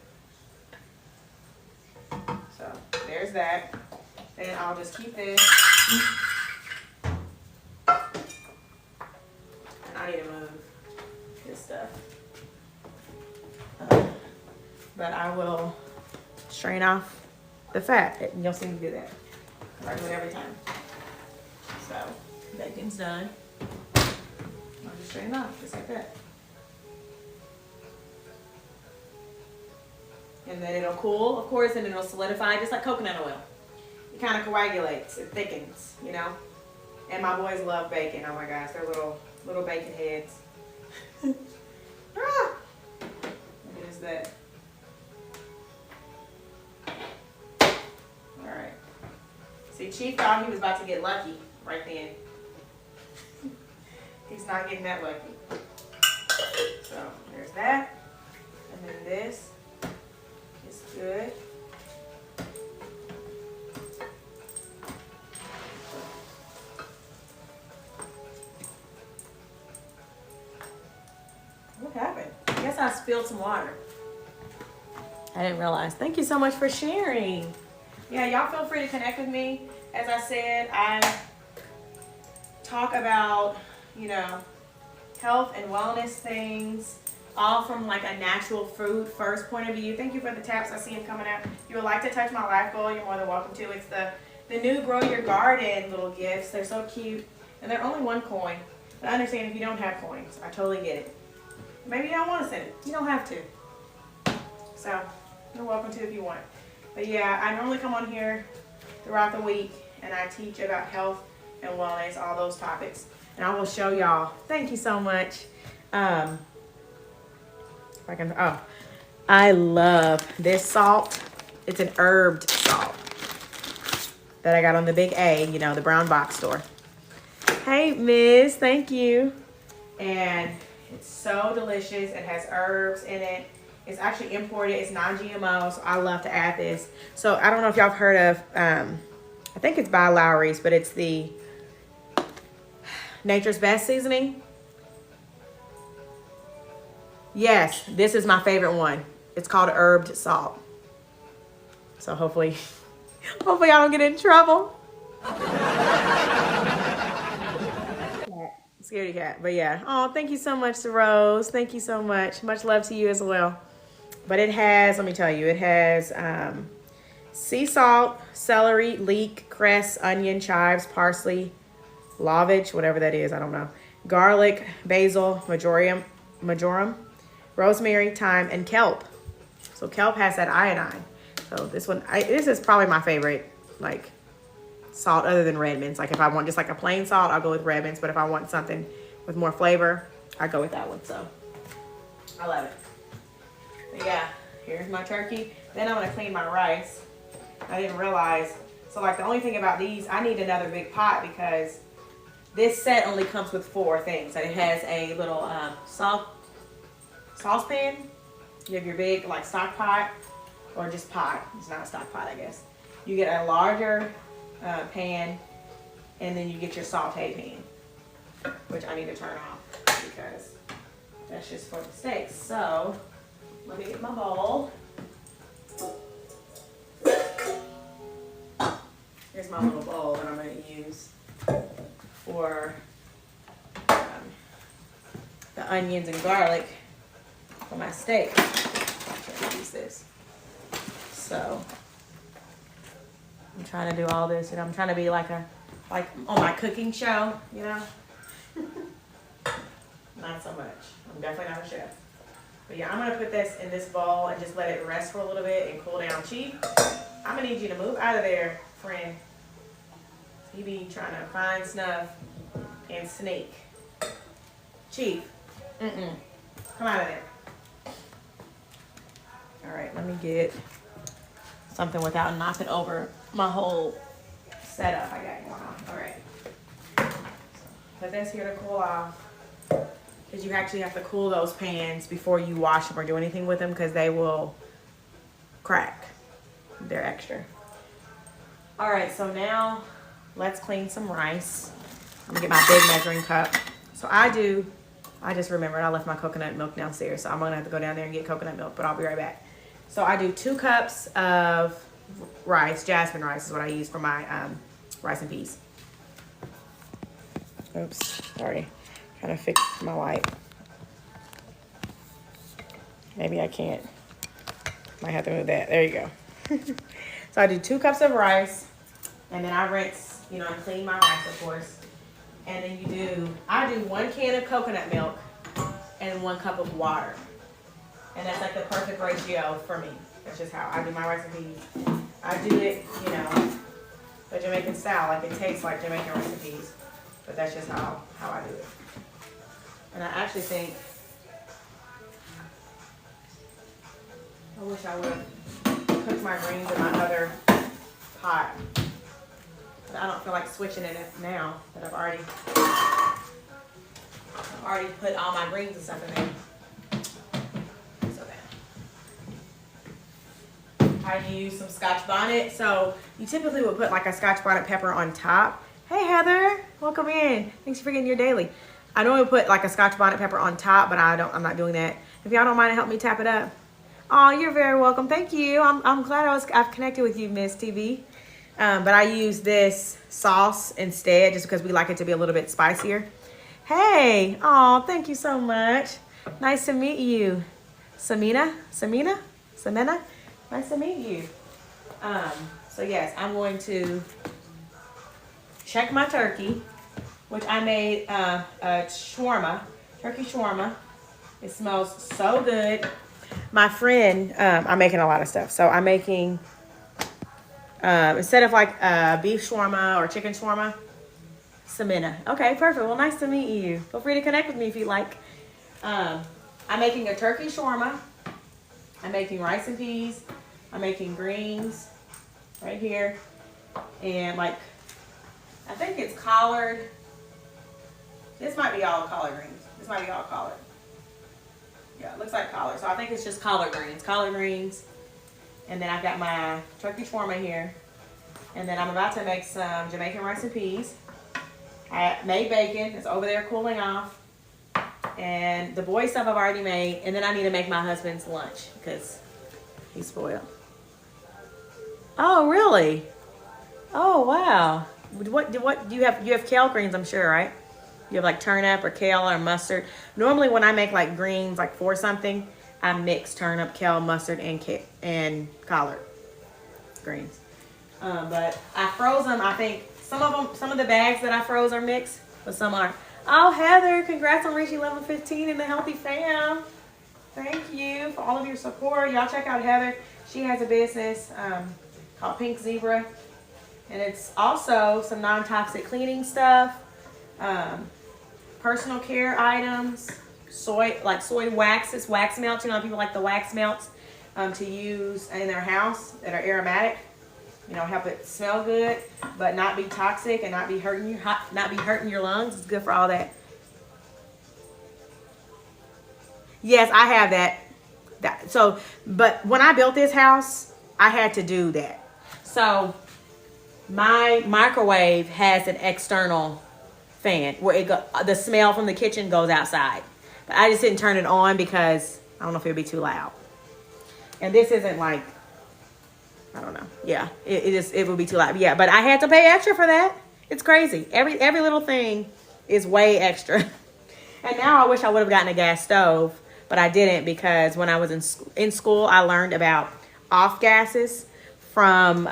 So there's that. And I'll just keep this. And I need to move this stuff. But I will strain off the fat. And you'll see me do that. I do it every time. So bacon's done. I'll just strain it off just like that. And then it'll cool, of course, and it'll solidify just like coconut oil. It kind of coagulates, it thickens, And my boys love bacon. Oh my gosh, they're little bacon heads. Ah! What is that? All right. See, Chief thought he was about to get lucky right then. He's not getting that lucky. So there's that, and then this. Good. What happened? I guess I spilled some water. I didn't realize. Thank you so much for sharing. Yeah, y'all feel free to connect with me. As I said, I talk about, health and wellness things, all from like a natural food first point of view. Thank you for the taps. I see them coming out. If you would like to touch my life goal, you're more than welcome to. It's the new Grow Your Garden little gifts. They're so cute. And they're only $1 But I understand if you don't have coins. I totally get it. Maybe you don't want to send it. You don't have to. So you're welcome to if you want. But yeah, I normally come on here throughout the week and I teach about health and wellness, all those topics. And I will show y'all. Thank you so much. I love this salt. It's an herbed salt that I got on the Big A, the brown box store. Hey, Miss, thank you. And it's so delicious. It has herbs in it. It's actually imported. It's non-GMO, so I love to add this. So I don't know if y'all have heard of, I think it's by Lowry's, but it's the Nature's Best seasoning. Yes, this is my favorite one. It's called herbed salt. So hopefully I don't get in trouble. Scaredy cat. But yeah. Oh, thank you so much, Rose. Thank you so much. Much love to you as well. But it has, let me tell you, it has sea salt, celery, leek, cress, onion, chives, parsley, lavage, whatever that is, I don't know. Garlic, basil, majoram, rosemary, thyme, and kelp. So kelp has that iodine. So this one, this is probably my favorite, like, salt other than Redmond's. Like if I want just like a plain salt, I'll go with Redmond's. But if I want something with more flavor, I go with that one. So I love it. But yeah, here's my turkey. Then I'm gonna clean my rice. I didn't realize. So like the only thing about these, I need another big pot because this set only comes with 4 things. And it has a little saucepan. You have your big like stock pot or just pot. It's not a stock pot, I guess. You get a larger pan, and then you get your saute pan, which I need to turn off because that's just for the steaks. So let me get my bowl. Here's my little bowl that I'm going to use for the onions and garlic for my steak. I'm going to use this. So I'm trying to do all this, and I'm trying to be like on my cooking show, you know. Not so much. I'm definitely not a chef. But yeah, I'm gonna put this in this bowl and just let it rest for a little bit and cool down. Chief, I'm gonna need you to move out of there, friend. You be trying to find snuff and sneak. Chief, come out of there. All right, let me get something without knocking over my whole setup I got going on. All right. Put this here to cool off. Because you actually have to cool those pans before you wash them or do anything with them, because they will crack. They're extra. All right, so now let's clean some rice. I'm gonna get my big measuring cup. So I just remembered I left my coconut milk downstairs, so I'm gonna have to go down there and get coconut milk, but I'll be right back. So I do 2 cups of rice. Jasmine rice is what I use for my rice and peas. Oops, sorry. Trying to fix my light. Maybe I can't. Might have to move that. There you go. So I do 2 cups of rice, and then I rinse, and clean my rice, of course. And then I do 1 can of coconut milk and 1 cup of water. And that's like the perfect ratio for me. That's just how I do my rice and peas. I do it, the Jamaican style. Like, it tastes like Jamaican rice and peas. But that's just how I do it. And I actually think, I wish I would have cooked my greens in my other pot. But I don't feel like switching it now that I've already put all my greens and stuff in there. I use some Scotch bonnet. So you typically would put like a Scotch bonnet pepper on top. Hey Heather, welcome in. Thanks for getting your daily. I normally put like a Scotch bonnet pepper on top, but I'm not doing that. If y'all don't mind to help me tap it up. Oh, you're very welcome. Thank you. I'm glad I've connected with you, Miss TV. But I use this sauce instead, just because we like it to be a little bit spicier. Hey, oh, thank you so much. Nice to meet you, Samina. Nice to meet you. So yes, I'm going to check my turkey, which I made a shawarma, turkey shawarma. It smells so good. My friend, I'm making a lot of stuff. So I'm making, instead of like beef shawarma or chicken shawarma, Samina. Okay, perfect. Well, nice to meet you. Feel free to connect with me if you like. I'm making a turkey shawarma. I'm making rice and peas. I'm making greens right here. And like, I think it's collard. This might be all collard greens. This might be all collard. Yeah, it looks like collard. So I think it's just collard greens. And then I've got my turkey shawarma here. And then I'm about to make some Jamaican rice and peas. I made bacon. It's over there cooling off. And the boy stuff I've already made. And then I need to make my husband's lunch because he's spoiled. Oh, really? Oh, wow. What do you have? You have kale greens, I'm sure, right? You have like turnip or kale or mustard. Normally when I make like greens, like for something, I mix turnip, kale, mustard, and collard greens. But I froze them. I think some of the bags that I froze are mixed, but some aren't. Oh, Heather, congrats on reaching level 15 in the Healthy Fam. Thank you for all of your support. Y'all check out Heather. She has a business called Pink Zebra. And it's also some non-toxic cleaning stuff, personal care items, soy waxes, wax melts. People like the wax melts to use in their house that are aromatic. Help it smell good, but not be toxic and not be hurting your lungs. It's good for all that. Yes, I have that. So, but when I built this house, I had to do that. So my microwave has an external fan where the smell from the kitchen goes outside. But I just didn't turn it on because I don't know if it would be too loud. And this isn't like I don't know. Yeah, it would be too loud. Yeah, but I had to pay extra for that. It's crazy. Every little thing is way extra. And now I wish I would have gotten a gas stove, but I didn't because when I was in school, I learned about off gases from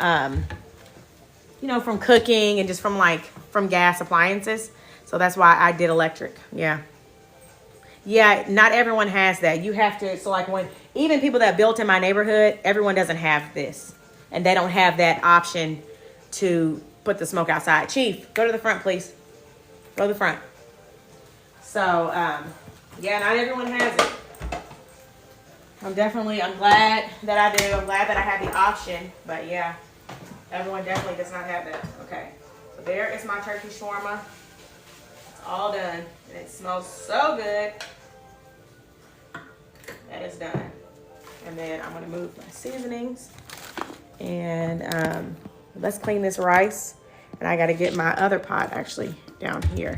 from cooking and just from gas appliances. So that's why I did electric. Yeah. Yeah, not everyone has that. You have to, so like even people that built in my neighborhood, everyone doesn't have this. And they don't have that option to put the smoke outside. Chief, go to the front, please. Go to the front. So, yeah, not everyone has it. I'm glad that I do. I'm glad that I have the option. But yeah, everyone definitely does not have that. Okay, so there is my turkey shawarma. It's all done. And it smells so good. That is done. And then I'm going to move my seasonings. And let's clean this rice. And I got to get my other pot actually down here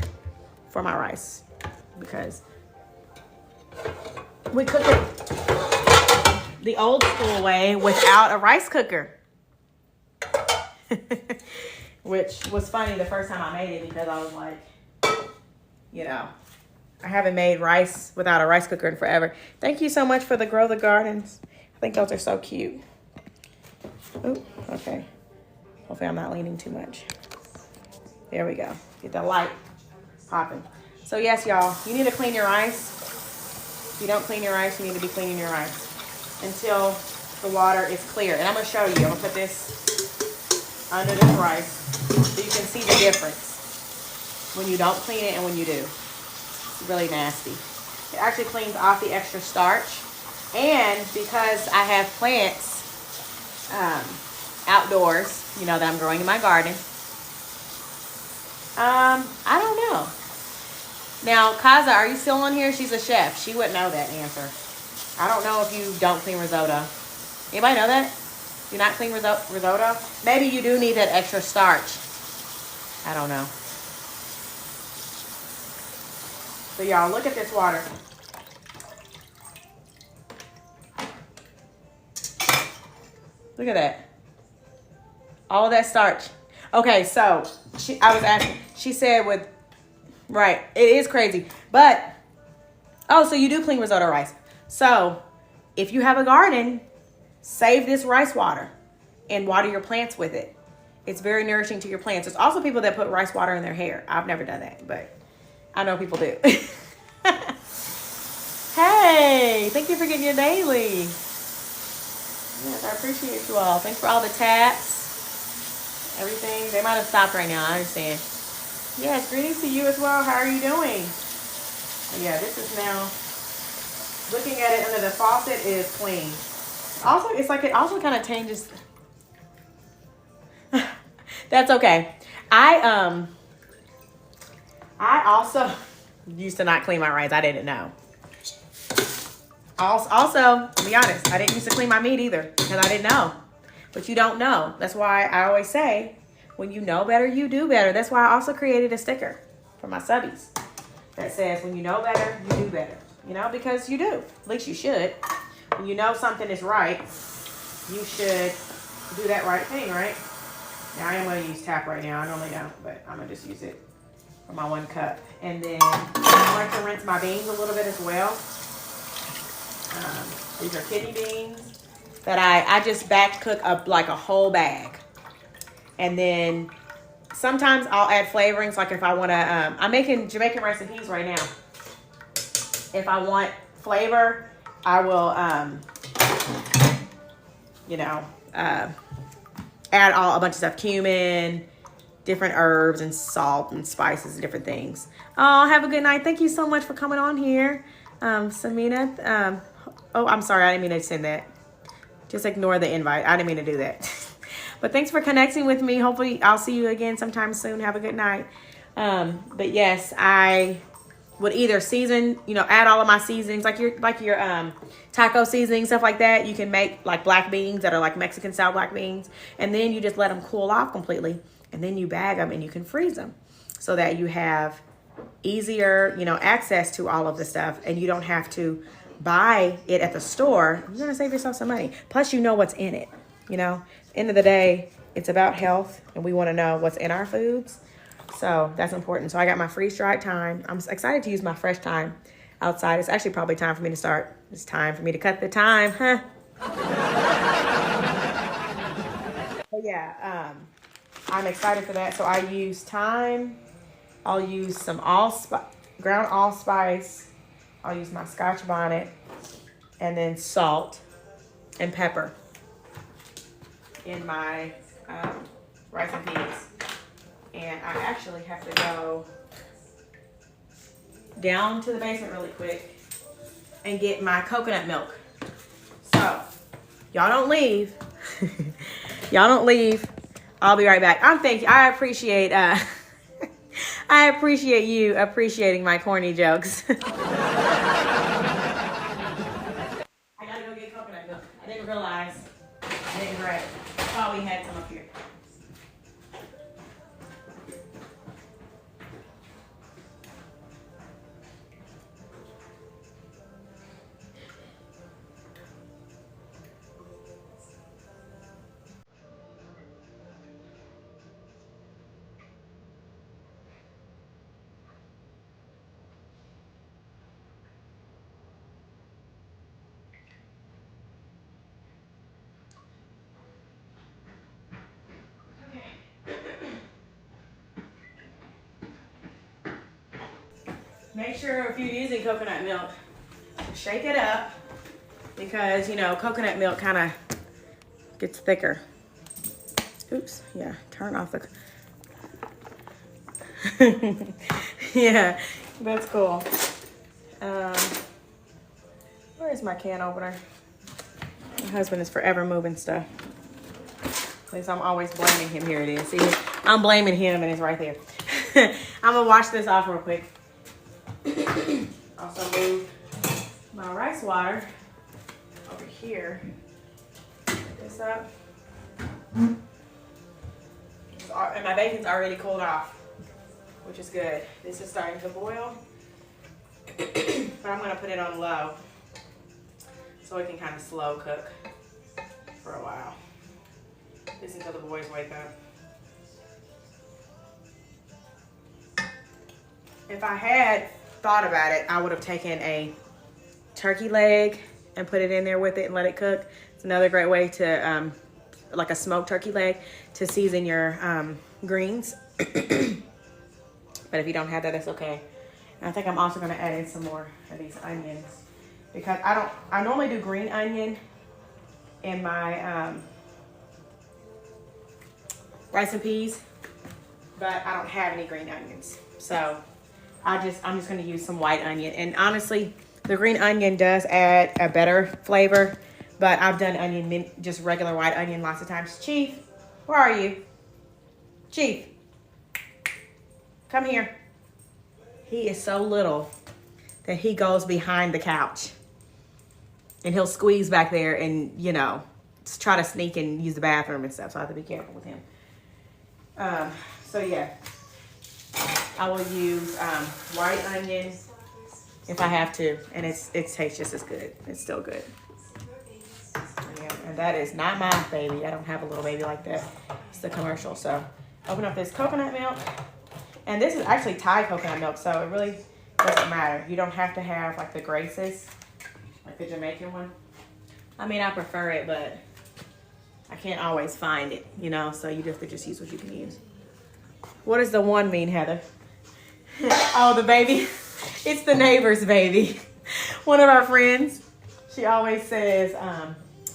for my rice. Because we cook it the old school way without a rice cooker. Which was funny the first time I made it because I was like, I haven't made rice without a rice cooker in forever. Thank you so much for the Grow the Gardens. I think those are so cute. Ooh, okay. Hopefully I'm not leaning too much. There we go. Get the light popping. So yes, y'all, you need to clean your rice. If you don't clean your rice, you need to be cleaning your rice until the water is clear. And I'm going to show you. I'm going to put this under this rice so you can see the difference when you don't clean it and when you do. It's really nasty. It actually cleans off the extra starch. And because I have plants outdoors, that I'm growing in my garden, I don't know. Now, Kaza, are you still on here? She's a chef. She wouldn't know that answer. I don't know if you don't clean risotto. Anybody know that? Do not clean risotto? Maybe you do need that extra starch. I don't know. So, y'all, look at this water. Look at that. All of that starch. Okay, so I was asking. She said right, it is crazy. But, so you do clean risotto rice. So, if you have a garden, save this rice water and water your plants with it. It's very nourishing to your plants. There's also people that put rice water in their hair. I've never done that, but I know people do. Hey, thank you for getting your daily. Yes, I appreciate you all. Thanks for all the taps. Everything. They might have stopped right now. I understand. Yes, greetings to you as well. How are you doing? Yeah, this is now, looking at it under the faucet is clean. Also, it's like it also kind of changes. That's okay. I also used to not clean my rice. I didn't know. Also, to be honest, I didn't used to clean my meat either because I didn't know. But you don't know. That's why I always say, when you know better, you do better. That's why I also created a sticker for my subbies that says, when you know better, you do better. Because you do. At least you should. When you know something is right, you should do that right thing, right? Now, I am going to use tap right now. I normally don't, but I'm going to just use it for my 1 cup. And then I like to rinse my beans a little bit as well. These are kidney beans that I just batch cook up like a whole bag. And then sometimes I'll add flavorings. Like if I want to, I'm making Jamaican rice and peas right now. If I want flavor, I will, add a bunch of stuff. Cumin, different herbs and salt and spices and different things. Oh, have a good night. Thank you so much for coming on here. Samina, I'm sorry. I didn't mean to send that. Just ignore the invite. I didn't mean to do that. But thanks for connecting with me. Hopefully I'll see you again sometime soon. Have a good night. But yes, I would either season, add all of my seasonings, like your taco seasoning, stuff like that. You can make like black beans that are like Mexican style black beans. And then you just let them cool off completely. And then you bag them and you can freeze them so that you have easier, access to all of the stuff. And you don't have to buy it at the store. You're going to save yourself some money. Plus, you know what's in it. You know, end of the day, it's about health, and we want to know what's in our foods. So that's important. So I got my freeze-dried thyme. I'm excited to use my fresh thyme outside. It's actually probably time for me to start. It's time for me to cut the thyme, huh? But yeah, I'm excited for that. So I use thyme. I'll use some ground allspice. I'll use my Scotch bonnet, and then salt and pepper in my rice and peas. And I actually have to go down to the basement really quick and get my coconut milk. So y'all don't leave. Y'all don't leave. I'll be right back. I appreciate I appreciate you appreciating my corny jokes. I gotta go get coconut milk. I didn't realize I didn't grab it. I thought we had some up here. Make sure if you're using coconut milk, shake it up, because, you know, coconut milk kind of gets thicker. Oops, yeah, turn off the... Yeah, that's cool. Where is my can opener? My husband is forever moving stuff. At least I'm always blaming him. Here it is. See, I'm blaming him and it's right there. I'm gonna wash this off real quick. Also move my rice water over here. Put this up. And my bacon's already cooled off, which is good. This is starting to boil, but I'm gonna put it on low so it can kind of slow cook for a while. Just until the boys wake up. If I had thought about it, I would have taken a turkey leg and put it in there with it and let it cook. It's another great way to, like a smoked turkey leg, to season your greens. But if you don't have that, that's okay. And I think I'm also gonna add in some more of these onions, because I normally do green onion in my rice and peas, but I don't have any green onions. So I'm just gonna use some white onion. And honestly, the green onion does add a better flavor, but I've done onion, just regular white onion lots of times. Chief, where are you? Chief, come here. He is so little that he goes behind the couch and he'll squeeze back there and, you know, just try to sneak and use the bathroom and stuff. So I have to be careful with him. So yeah, I will use white onion if I have to, and it tastes just as good. It's still good. Yeah, and that is not my baby. I don't have a little baby like that. It's the commercial. So open up this coconut milk, and this is actually Thai coconut milk, so it really doesn't matter. You don't have to have like the Graces, like the Jamaican one. I mean, I prefer it, but I can't always find it, you know, so you have to just use what you can use. What does the one mean, Heather? Oh, the baby. It's the neighbor's baby. One of our friends, she always says,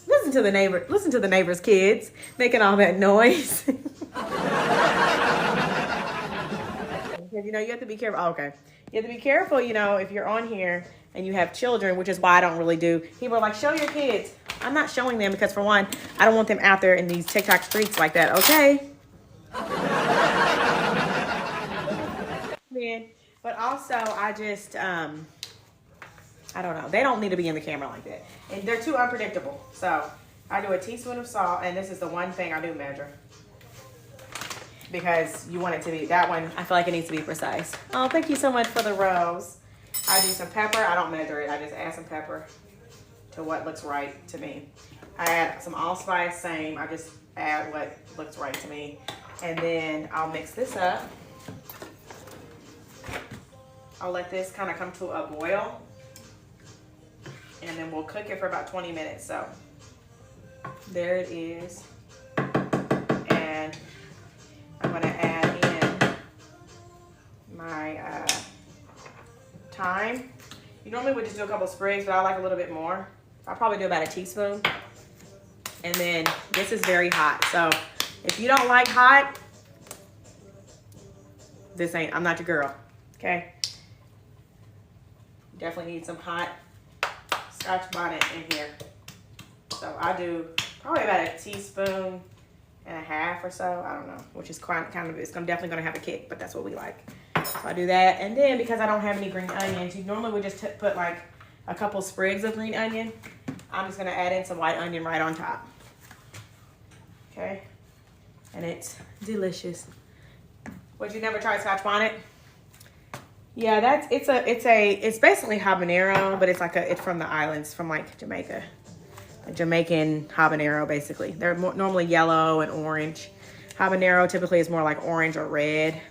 listen to the neighbor's kids making all that noise. You know, you have to be careful. Oh, okay. You have to be careful, you know, if you're on here and you have children, which is why I don't really do. People are like, show your kids. I'm not showing them because, for one, I don't want them out there in these TikTok streets like that, okay? But also, I just, I don't know. They don't need to be in the camera like that. And they're too unpredictable. So I do a teaspoon of salt, and this is the one thing I do measure, because you want it to be, that one, I feel like it needs to be precise. Oh, thank you so much for the rose. I do some pepper. I don't measure it. I just add some pepper to what looks right to me. I add some allspice, same. I just add what looks right to me. And then I'll mix this up. I'll let this kind of come to a boil. And then we'll cook it for about 20 minutes. So there it is. And I'm gonna add in my thyme. You normally would just do a couple sprigs, but I like a little bit more. I'll probably do about a teaspoon. And then this is very hot. So if you don't like hot, I'm not your girl, okay? Definitely need some hot Scotch bonnet in here. So I do probably about a teaspoon and a half or so. I don't know, which is kind of, it's definitely gonna have a kick, but that's what we like. So I do that. And then because I don't have any green onions, you normally would just put like a couple sprigs of green onion. I'm just gonna add in some white onion right on top. Okay, and it's delicious. Would you never try Scotch bonnet? Yeah, it's basically habanero, but it's from the islands, from like Jamaica. A Jamaican habanero, basically. They're normally yellow and orange. Habanero typically is more like orange or red,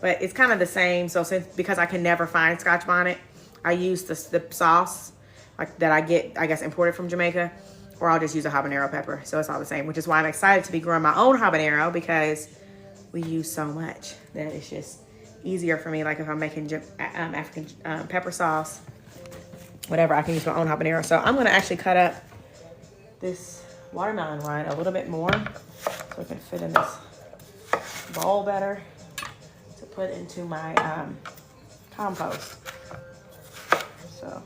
but it's kind of the same. So because I can never find Scotch bonnet, I use the sauce like that I get, I guess, imported from Jamaica, or I'll just use a habanero pepper. So it's all the same, which is why I'm excited to be growing my own habanero, because we use so much that it's just easier for me. Like if I'm making African pepper sauce, whatever, I can use my own habanero. So I'm gonna actually cut up this watermelon rind a little bit more so it can fit in this bowl better to put into my compost. So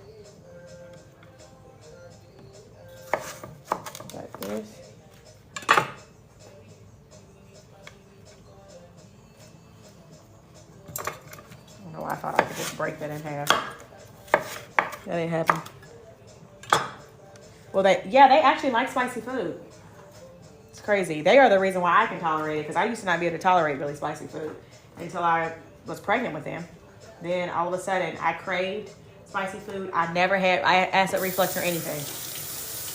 like this. I don't know why I thought I could just break that in half. That didn't happen. Well, they actually like spicy food. It's crazy. They are the reason why I can tolerate it, because I used to not be able to tolerate really spicy food until I was pregnant with them. Then all of a sudden I craved spicy food. I had acid reflux or anything,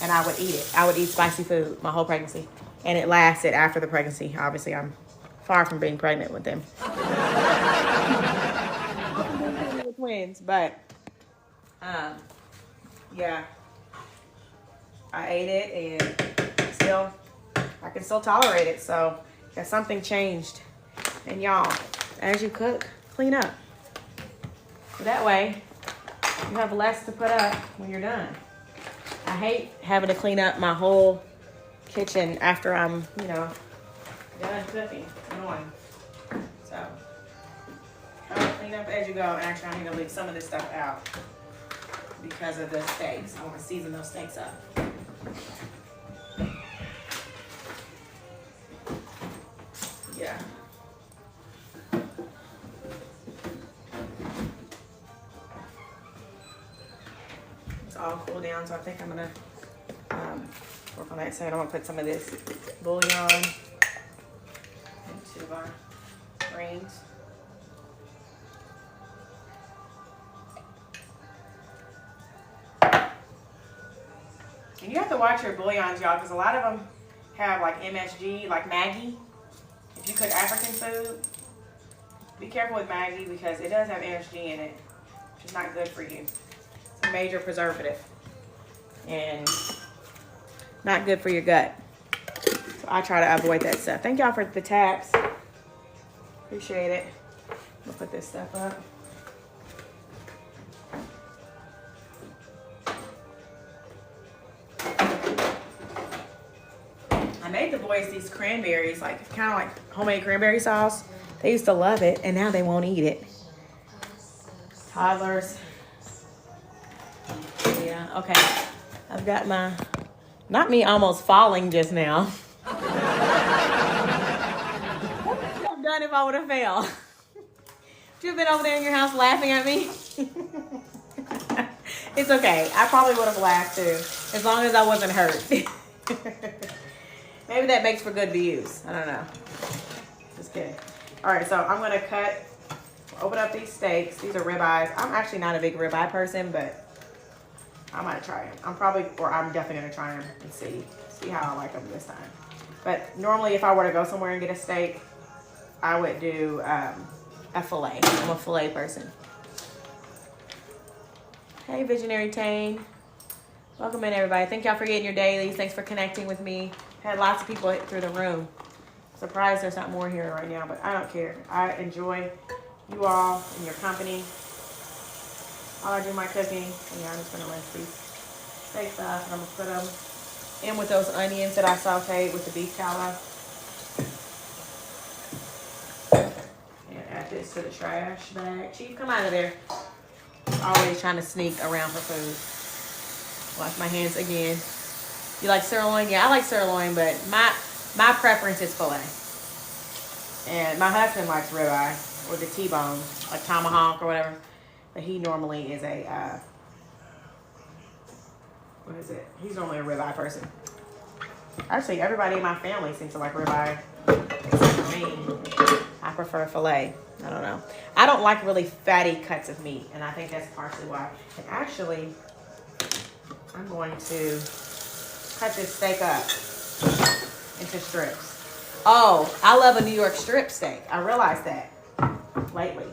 and I would eat it. I would eat spicy food my whole pregnancy, and it lasted after the pregnancy. Obviously, I'm far from being pregnant with them. We're twins, but yeah, I ate it, and I can still tolerate it. So that something changed. And y'all, as you cook, clean up. So that way you have less to put up when you're done. I hate having to clean up my whole kitchen after I'm, done cooking. Annoying. So clean up as you go. Actually, I'm gonna leave some of this stuff out because of the steaks. I want to season those steaks up. Yeah. It's all cooled down, so I think I'm gonna work on that. So I'm gonna put some of this bouillon into our greens. And you have to watch your bouillons, y'all, because a lot of them have like MSG, like Maggi. If you cook African food, be careful with Maggi because it does have MSG in it, which is not good for you. It's a major preservative and not good for your gut. So I try to avoid that stuff. Thank y'all for the taps. Appreciate it. We'll put this stuff up. I made the boys these cranberries, like kind of like homemade cranberry sauce. They used to love it, and now they won't eat it. Toddlers. Yeah, okay. I've got my, not me almost falling just now. I've done if I would have failed. Would you have been over there in your house laughing at me? It's okay. I probably would have laughed too, as long as I wasn't hurt. Maybe that makes for good views. I don't know. Just kidding. All right, so I'm gonna open up these steaks. These are ribeyes. I'm actually not a big ribeye person, but I might try them. I'm definitely gonna try them and see how I like them this time. But normally if I were to go somewhere and get a steak, I would do a filet. I'm a filet person. Hey, Visionary Tane. Welcome in, everybody. Thank y'all for getting your dailies. Thanks for connecting with me. Had lots of people through the room. Surprised there's not more here right now, but I don't care. I enjoy you all and your company. While I do my cooking, and yeah, I'm just gonna rinse these steaks off, and I'm gonna put them in with those onions that I sauteed with the beef tallow. And add this to the trash bag. Chief, come out of there. Always trying to sneak around for food. Wash my hands again. You like sirloin? Yeah, I like sirloin, but my preference is filet. And my husband likes ribeye or the T-bone, like tomahawk or whatever. But he normally is a, what is it? He's normally a ribeye person. Actually, everybody in my family seems to like ribeye. Except for me. I prefer filet. I don't know. I don't like really fatty cuts of meat, and I think that's partially why. And actually, I'm going to cut this steak up into strips. Oh, I love a New York strip steak. I realized that lately.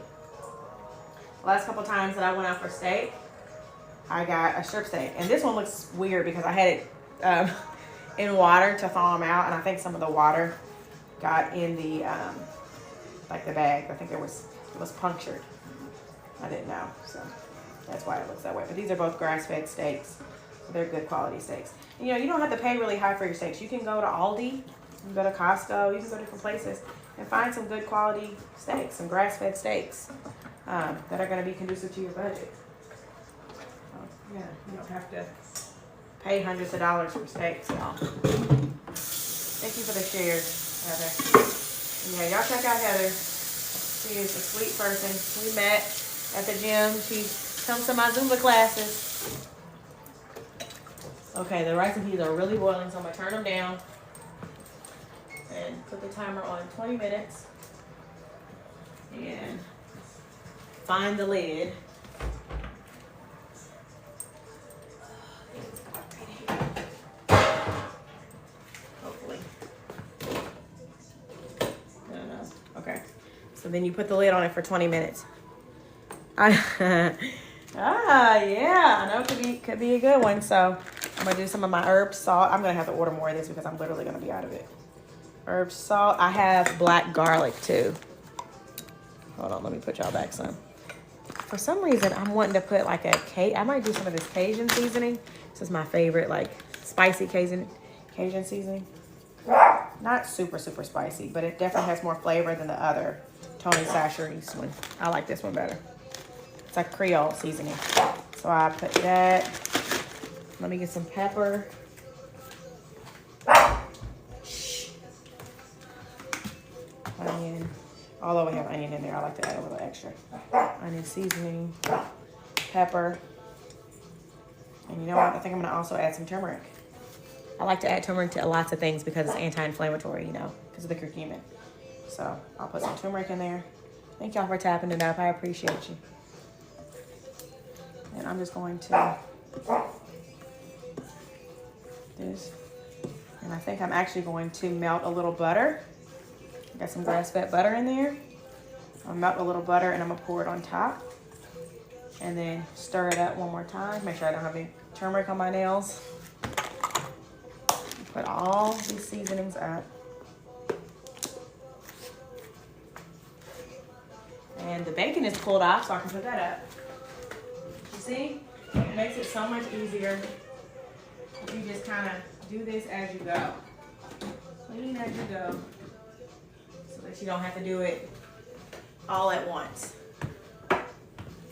The last couple times that I went out for steak, I got a strip steak. And this one looks weird because I had it in water to thaw them out, and I think some of the water got in the like the bag. I think it was punctured. I didn't know, so that's why it looks that way. But these are both grass-fed steaks. So they're good quality steaks. And, you know, you don't have to pay really high for your steaks. You can go to Aldi, you can go to Costco, you can go different places and find some good quality steaks, some grass-fed steaks that are going to be conducive to your budget. So, yeah, you don't have to pay hundreds of dollars for steaks at all. Thank you for the shares, Heather. And yeah, y'all check out Heather. She is a sweet person. We met at the gym. She comes to my Zumba classes. Okay, the rice and peas are really boiling, so I'm going to turn them down and put the timer on 20 minutes and find the lid. Hopefully. I don't know. Okay. So then you put the lid on it for 20 minutes. Yeah, I know could be a good one. So I'm gonna do some of my herb salt. I'm gonna have to order more of this because I'm literally gonna be out of it. Herb salt. I have black garlic too. Hold on, let me put y'all back some. For some reason, I'm wanting to put like I might do some of this Cajun seasoning. This is my favorite, like spicy Cajun seasoning. Not super spicy, but it definitely has more flavor than the other Tony Chachere's one. I like this one better. It's like Creole seasoning. So I put that. Let me get some pepper. Onion. Although we have onion in there, I like to add a little extra. Onion seasoning, pepper. And you know what? I think I'm going to also add some turmeric. I like to add turmeric to lots of things because it's anti-inflammatory, you know, because of the curcumin. So I'll put some turmeric in there. Thank y'all for tapping it up. I appreciate you. And I'm just going to this. And I think I'm actually going to melt a little butter. Got some grass-fed butter in there. I'll melt a little butter and I'm gonna pour it on top. And then stir it up one more time. Make sure I don't have any turmeric on my nails. Put all these seasonings up. And the bacon is pulled off, so I can put that up. You see? It makes it so much easier if you just kind of do this as you go. Clean as you go. So that you don't have to do it all at once.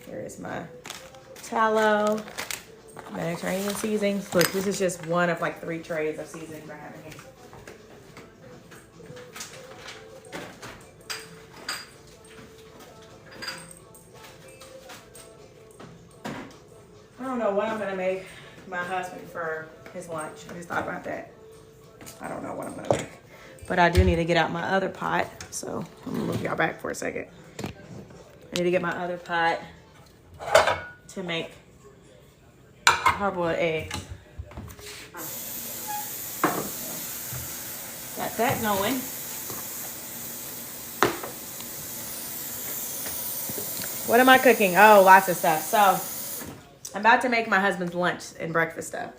Here is my tallow, Mediterranean seasonings. Look, this is just one of like 3 trays of seasonings I have in here. I don't know what I'm gonna make my husband for his lunch. I just thought about that. I don't know what I'm gonna make. But I do need to get out my other pot. So I'm gonna move y'all back for a second. I need to get my other pot to make hard-boiled eggs. Got that going. What am I cooking? Oh, lots of stuff. So I'm about to make my husband's lunch and breakfast stuff.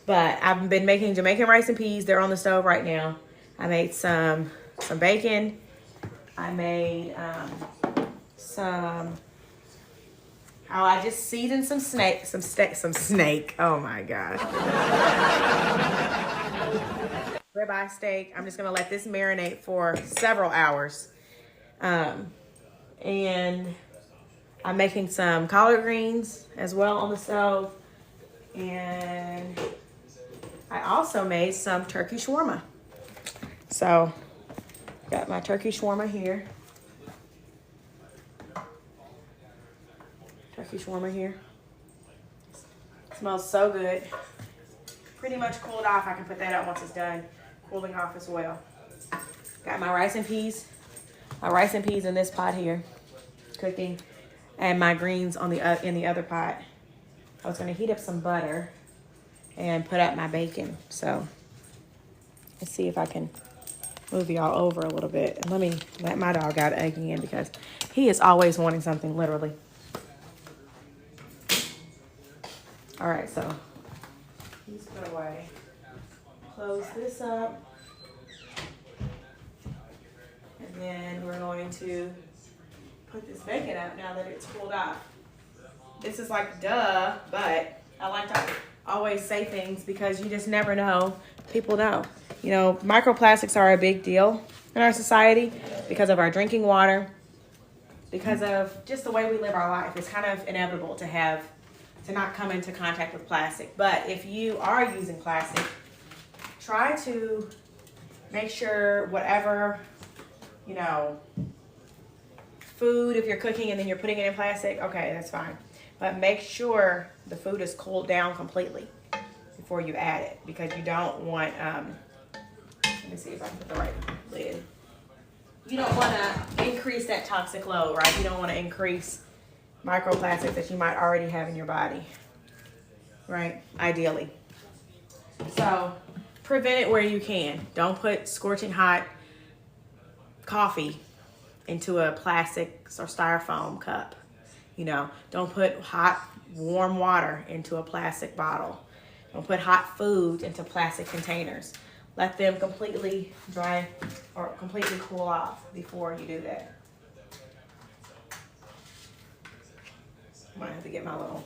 But I've been making Jamaican rice and peas. They're on the stove right now. I made some bacon. I made I just seasoned some snake. Oh my gosh. Ribeye steak. I'm just gonna let this marinate for several hours. And I'm making some collard greens as well on the stove. And I also made some turkey shawarma. So, got my turkey shawarma here. Turkey shawarma here. Smells so good. Pretty much cooled off. I can put that out once it's done cooling off as well. Got my rice and peas. My rice and peas in this pot here, cooking, and my greens on in the other pot. I was gonna heat up some butter and put up my bacon. So let's see if I can move y'all over a little bit. And let me let my dog out again because he is always wanting something, literally. All right, so he's put away. Close this up. And then we're going to put this bacon up now that it's cooled off. This is like duh, but I like to always say things because you just never know. People know. You know, microplastics are a big deal in our society because of our drinking water, because of just the way we live our life. It's kind of inevitable to not come into contact with plastic. But if you are using plastic, try to make sure whatever, you know, food, if you're cooking and then you're putting it in plastic, okay, that's fine. But make sure the food is cooled down completely before you add it, because you don't want, let me see if I can put the right lid. You don't want to increase that toxic load, right? You don't want to increase microplastics that you might already have in your body, right? Ideally. So prevent it where you can. Don't put scorching hot coffee into a plastic or styrofoam cup. You know, don't put hot, warm water into a plastic bottle. Don't put hot food into plastic containers. Let them completely dry or completely cool off before you do that. I might have to get my little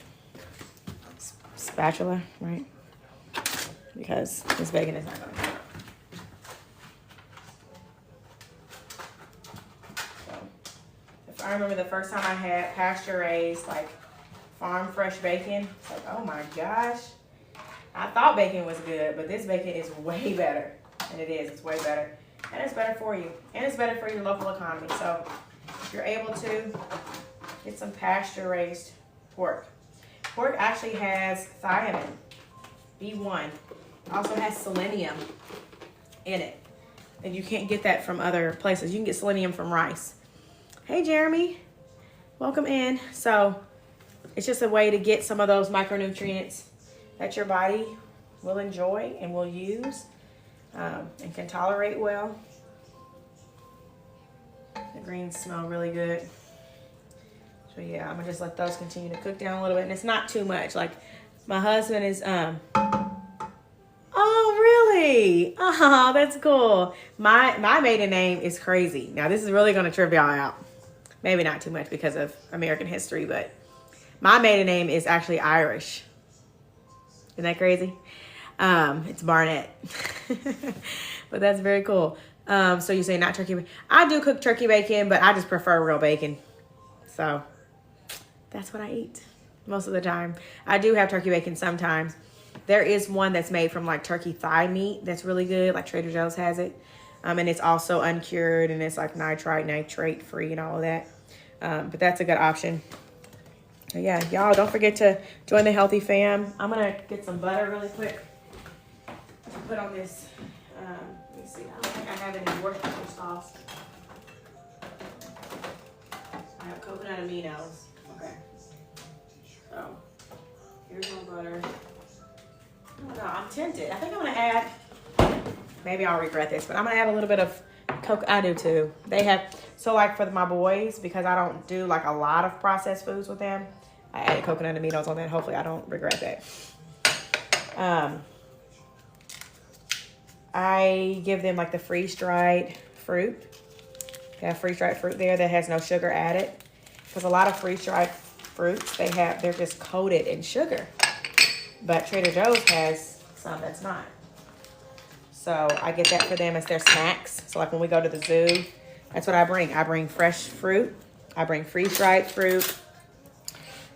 spatula, right? Because this bacon is not going to come out. I remember the first time I had pasture-raised, like, farm fresh bacon. It's like, oh my gosh. I thought bacon was good, but this bacon is way better. And it is. It's way better. And it's better for you. And it's better for your local economy. So if you're able to, get some pasture-raised pork. Pork actually has thiamine, B1. It also has selenium in it. And you can't get that from other places. You can get selenium from rice. Hey, Jeremy, welcome in. So it's just a way to get some of those micronutrients that your body will enjoy and will use and can tolerate well. The greens smell really good. So yeah, I'm gonna just let those continue to cook down a little bit. And it's not too much. Like my husband is, oh really? Oh, that's cool. My maiden name is crazy. Now this is really gonna trip y'all out. Maybe not too much because of American history, but my maiden name is actually Irish. Isn't that crazy? It's Barnett. But that's very cool. So you say not turkey bacon. I do cook turkey bacon, but I just prefer real bacon. So that's what I eat most of the time. I do have turkey bacon sometimes. There is one that's made from like turkey thigh meat that's really good. Like Trader Joe's has it. And it's also uncured and it's like nitrate free and all of that. But that's a good option. So yeah, y'all don't forget to join the Healthy Fam. I'm gonna get some butter really quick to put on this. Let me see. I don't think I have any Worcestershire sauce. I have coconut aminos. Okay. So here's my butter. I'm tempted. I think I'm gonna add, maybe I'll regret this, but I'm gonna add a little bit of Coke. I do too. They have, so like for my boys, because I don't do like a lot of processed foods with them, I added coconut aminos on that. Hopefully I don't regret that. I give them like the freeze-dried fruit. They have freeze-dried fruit there that has no sugar added. Because a lot of freeze-dried fruits, they're just coated in sugar. But Trader Joe's has some that's not. So I get that for them as their snacks. So like when we go to the zoo, that's what I bring. I bring fresh fruit. I bring freeze-dried fruit.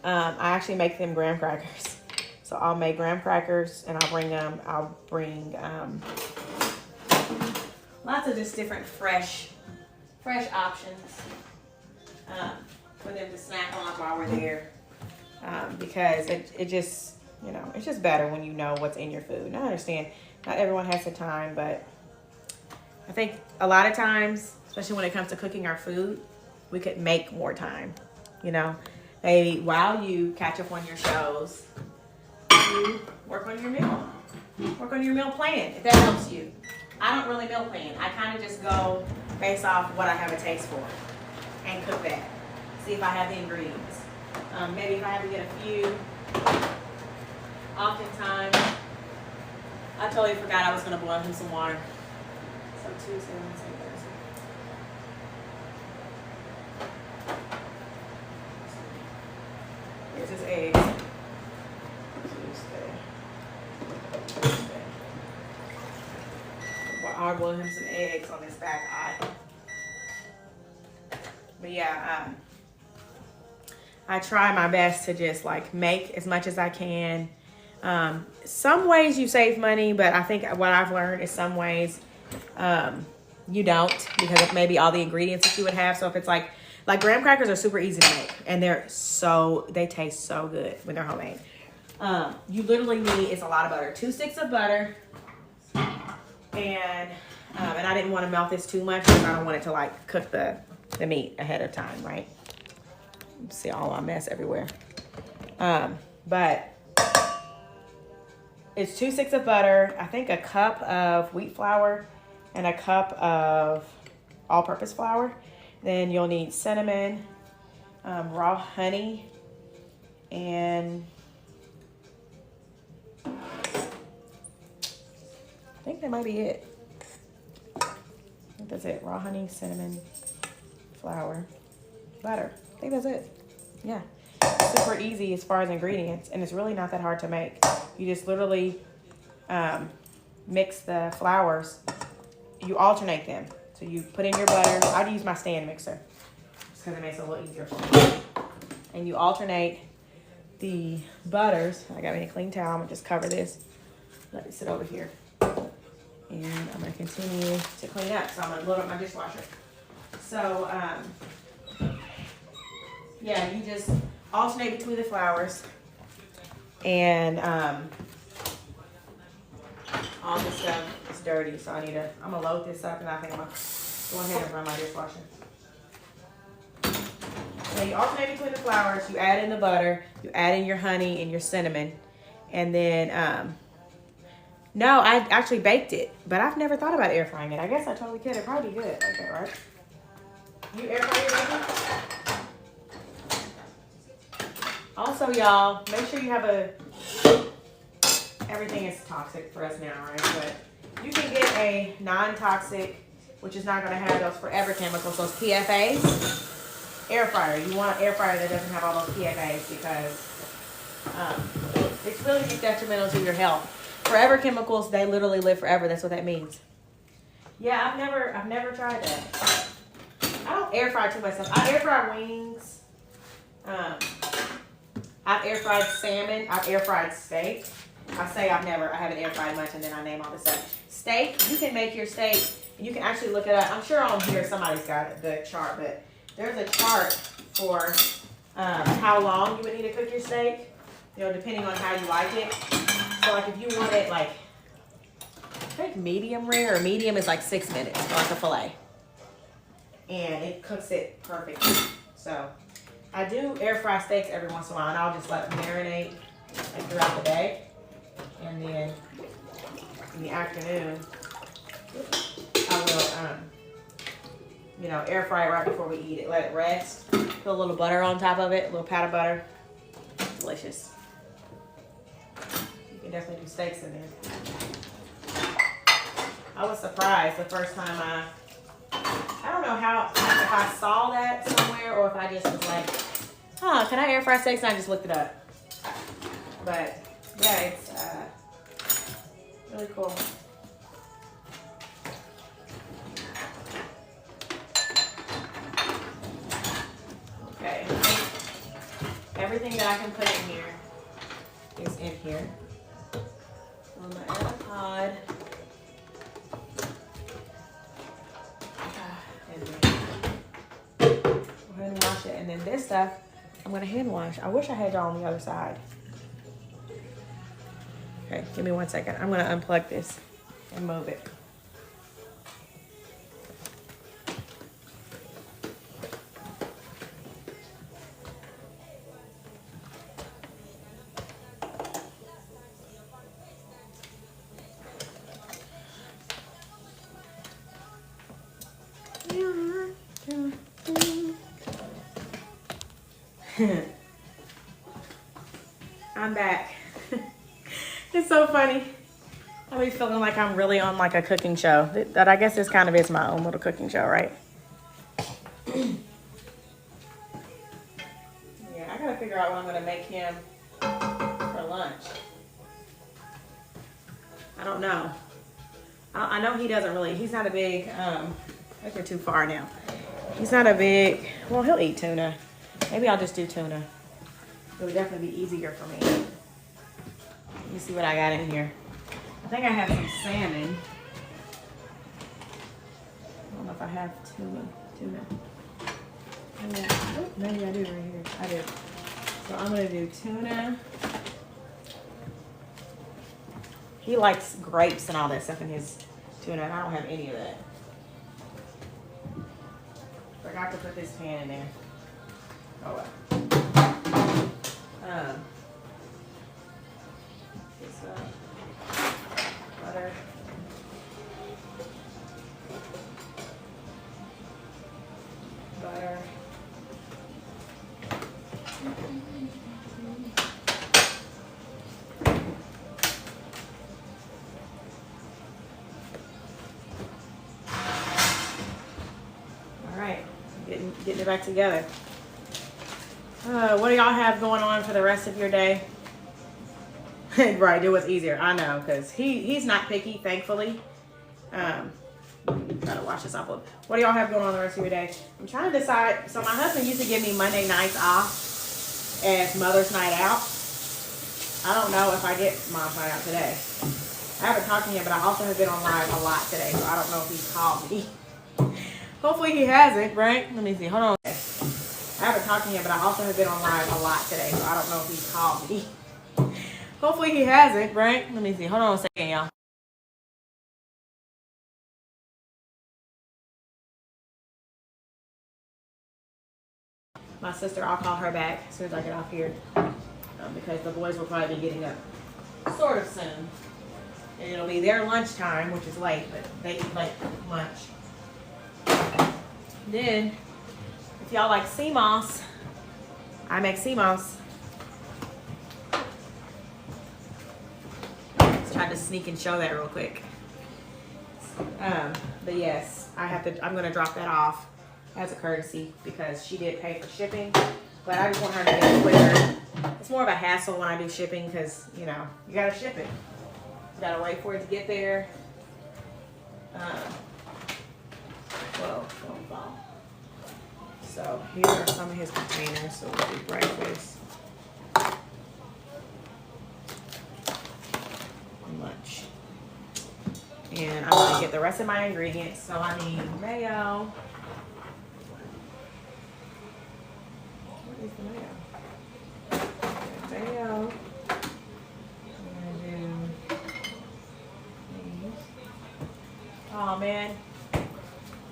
I actually make them graham crackers. So I'll make graham crackers and I'll bring lots of just different fresh options for them to snack on while we're there. Because it just, you know, it's just better when you know what's in your food. And I understand not everyone has the time, but I think a lot of times, especially when it comes to cooking our food, we could make more time, you know. Maybe while you catch up on your shows, you work on your meal. Work on your meal plan, if that helps you. I don't really meal plan. I kind of just go based off what I have a taste for and cook that. See if I have the ingredients. Maybe if I have to get a few. Oftentimes, I totally forgot I was going to boil him some water. So Tuesday, Wednesday, Thursday. Here's his eggs. Tuesday. I'll boil him some eggs on this back eye. But yeah, I try my best to just like make as much as I can. Some ways you save money, but I think what I've learned is some ways you don't, because of maybe all the ingredients that you would have. So if it's like graham crackers are super easy to make, and they taste so good when they're homemade. You literally need is a lot of butter, 2 sticks of butter, and I didn't want to melt this too much because I don't want it to like cook the meat ahead of time, right? See all my mess everywhere. But it's 2 sticks of butter, I think a cup of wheat flour, and a cup of all-purpose flour. Then you'll need cinnamon, raw honey, and I think that might be it. I think that's it. Raw honey, cinnamon, flour, butter. I think that's it. Yeah. Super easy as far as ingredients, and it's really not that hard to make. You just literally mix the flours. You alternate them. So you put in your butter. I'd use my stand mixer just because it makes it a little easier for me. And you alternate the butters. I got me a clean towel. I'm gonna just cover this. Let it sit over here. And I'm gonna continue to clean up. So I'm gonna load up my dishwasher. So yeah, you just alternate between the flours, and all this stuff is dirty, so I'm gonna load this up, and I think I'm gonna go ahead and run my dishwasher. So you alternate between the flours, you add in the butter, you add in your honey and your cinnamon, and then no, I actually baked it, but I've never thought about air frying it. I guess I totally could. It'd probably be good like that, right? You air fry your bacon? Also, y'all, make sure you have everything is toxic for us now, right? But you can get a non-toxic, which is not going to have those forever chemicals, those PFAs, air fryer. You want an air fryer that doesn't have all those PFAs because it's really detrimental to your health. Forever chemicals, they literally live forever. That's what that means. Yeah, I've never tried that. I don't air fry too much stuff. I air fry wings. I've air fried salmon. I've air fried steak. I haven't air fried much, and then I name all the stuff. Steak, you can make your steak, and you can actually look it up. I'm sure on here somebody's got the chart, but there's a chart for how long you would need to cook your steak, you know, depending on how you like it. So, like, if you want it, like, I think medium rare, or medium is like 6 minutes for like a filet. And it cooks it perfectly. So, I do air fry steaks every once in a while, and I'll just let them marinate like throughout the day. And then in the afternoon, I will, you know, air fry it right before we eat it. Let it rest. Put a little butter on top of it, a little pat of butter. Delicious. You can definitely do steaks in there. I was surprised the first time I don't know how, if I saw that somewhere or if I just was like, huh, can I air fry steaks? And I just looked it up. But yeah, it's really cool. Okay, everything that I can put in here is in here. On my Anti-Pod. Go ahead and wash it, and then this stuff I'm gonna hand wash. I wish I had y'all on the other side. Okay, give me 1 second. I'm gonna unplug this and move it. I'm back. It's so funny. I be feeling like I'm really on like a cooking show. That I guess this kind of is my own little cooking show, right? Yeah, I gotta figure out what I'm gonna make him for lunch. I don't know. I know he doesn't really, he's not a big, I think we're too far now. He's not a big, well, he'll eat tuna. Maybe I'll just do tuna. It would definitely be easier for me. Let me see what I got in here. I think I have some salmon. I don't know if I have tuna. Oh, maybe I do right here. I do. So I'm gonna do tuna. He likes grapes and all that stuff in his tuna, and I don't have any of that. Forgot to put this pan in there. Oh well. Butter. Butter. All right, getting it back together. What do y'all have going on for the rest of your day? Right, it was easier. I know, because he's not picky, thankfully. Gotta wash this off a little. What do y'all have going on the rest of your day? I'm trying to decide. So my husband used to give me Monday nights off as Mother's Night Out. I don't know if I get Mom's Night Out today. I haven't talked to him, but I also have been on live a lot today, so I don't know if he's called me. Hopefully he hasn't, right? Let me see. Hold on. I haven't talked to him, but I also have been on live a lot today, so I don't know if he's called me. Hopefully he hasn't, right? Let me see. Hold on a second, y'all. My sister, I'll call her back as soon as I get off here, because the boys will probably be getting up sort of soon. And it'll be their lunchtime, which is late, but they eat late lunch. Then, if y'all like sea moss, I make sea moss. Let's try to sneak and show that real quick. But yes, I'm gonna drop that off as a courtesy because she did pay for shipping, but I just want her to get it quicker. It's more of a hassle when I do shipping because, you know, you gotta ship it. You gotta wait for it to get there. Whoa, don't fall. So here are some of his containers. So we'll do breakfast and lunch. And I'm gonna get the rest of my ingredients. So I need mayo. What is the mayo? Mayo. I'm gonna do these. Oh man,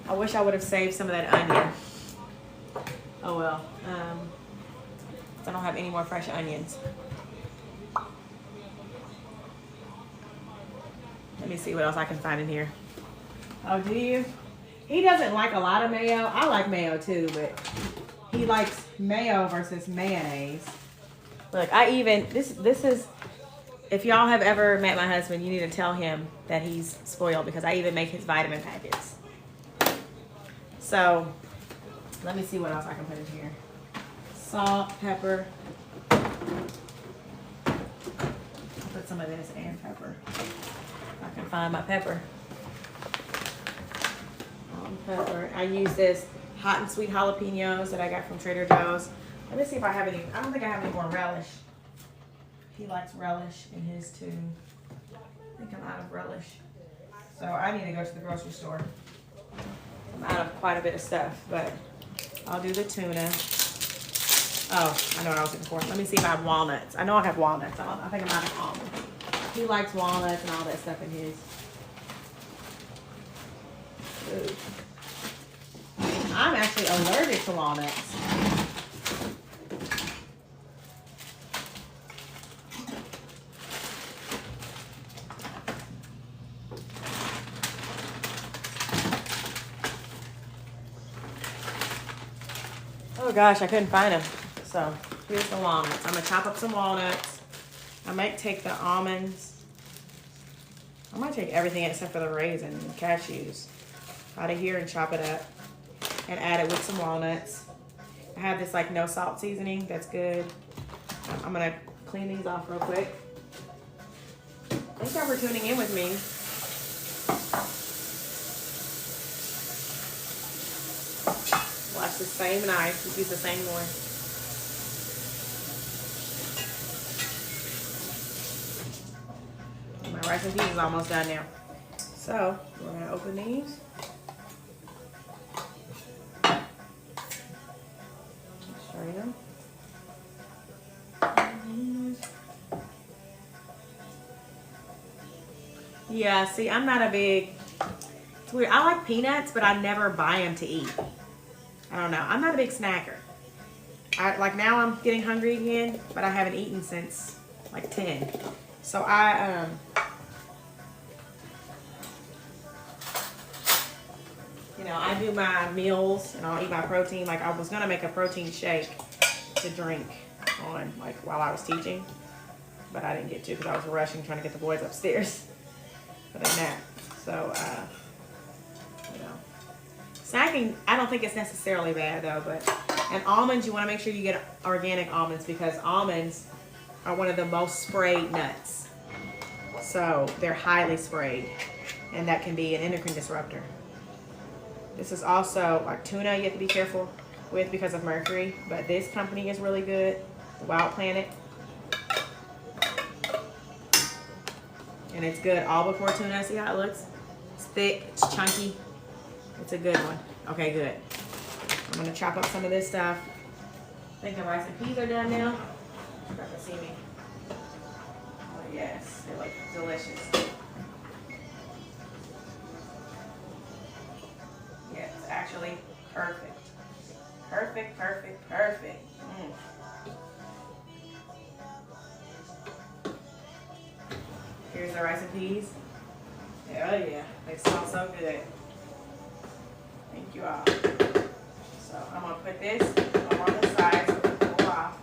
I wish I would have saved some of that onion. Oh well. I don't have any more fresh onions. Let me see what else I can find in here. Oh, do you? He doesn't like a lot of mayo. I like mayo too, but he likes mayo versus mayonnaise. Look, I even, this is, if y'all have ever met my husband, you need to tell him that he's spoiled because I even make his vitamin packets. So, let me see what else I can put in here. Salt, pepper. I'll put some of this and pepper. I can find my pepper. Pepper. I use this hot and sweet jalapenos that I got from Trader Joe's. Let me see if I have any. I don't think I have any more relish. He likes relish in his too. I think I'm out of relish. So I need to go to the grocery store. I'm out of quite a bit of stuff, but I'll do the tuna. Oh, I know what I was looking for. Let me see if I have walnuts. I know I have walnuts. I think I'm out of almonds. He likes walnuts and all that stuff in his. Ooh. I'm actually allergic to walnuts. Oh gosh, I couldn't find them. So here's the walnuts. I'm gonna chop up some walnuts. I might take the almonds. I might take everything except for the raisin and cashews out of here and chop it up and add it with some walnuts. I have this like no salt seasoning. That's good. I'm gonna clean these off real quick. Thank y'all for tuning in with me. Watch the same knife. We use the same one. My rice and peas is almost done now. So we're gonna open these. Strain them. Yeah, see, I'm not a big, it's weird. I like peanuts, but I never buy them to eat. I don't know. I'm not a big snacker. Like now I'm getting hungry again, but I haven't eaten since like 10. So you know, I do my meals and I'll eat my protein. Like I was gonna make a protein shake to drink on like while I was teaching, but I didn't get to because I was rushing trying to get the boys upstairs for their nap. So you know, snacking, I don't think it's necessarily bad though, but and almonds, you want to make sure you get organic almonds because almonds are one of the most sprayed nuts. So they're highly sprayed and that can be an endocrine disruptor. This is also like tuna you have to be careful with because of mercury, but this company is really good, the Wild Planet. And it's good all before tuna. See how it looks? It's thick, it's chunky. It's a good one. Okay, good. I'm gonna chop up some of this stuff. I think the rice and peas are done now. You can see me. Oh yes, they look delicious. Yeah, it's actually perfect. Perfect, perfect, perfect. Here's the rice and peas. Oh yeah, they smell so good. Thank you all. So I'm gonna put this on the side so it can cool off.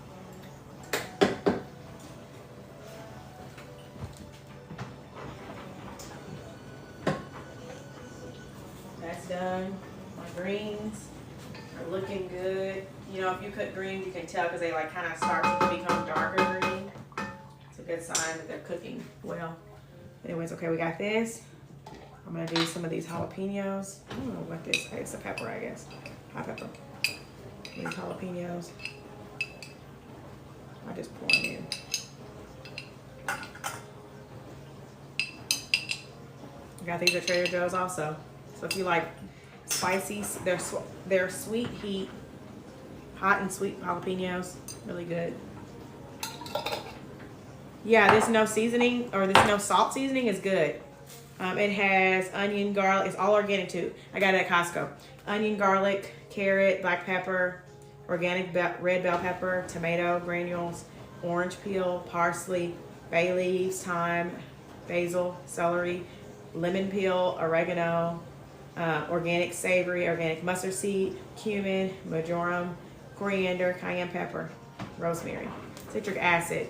That's done. My greens are looking good. You know, if you cook greens, you can tell because they like kind of start to become darker green. It's a good sign that they're cooking well. Anyways, okay, we got this. I'm gonna do some of these jalapenos. I don't know what this is. It's a pepper, I guess. Hot pepper. These jalapenos. I just pour them in. I got these at Trader Joe's also. So if you like spicy, they're sweet heat, hot and sweet jalapenos. Really good. Yeah, this no seasoning or this no salt seasoning is good. It has onion, garlic. It's all organic too. I got it at Costco. Onion, garlic, carrot, black pepper, organic red bell pepper, tomato granules, orange peel, parsley, bay leaves, thyme, basil, celery, lemon peel, oregano, organic savory, organic mustard seed, cumin, marjoram, coriander, cayenne pepper, rosemary. Citric acid,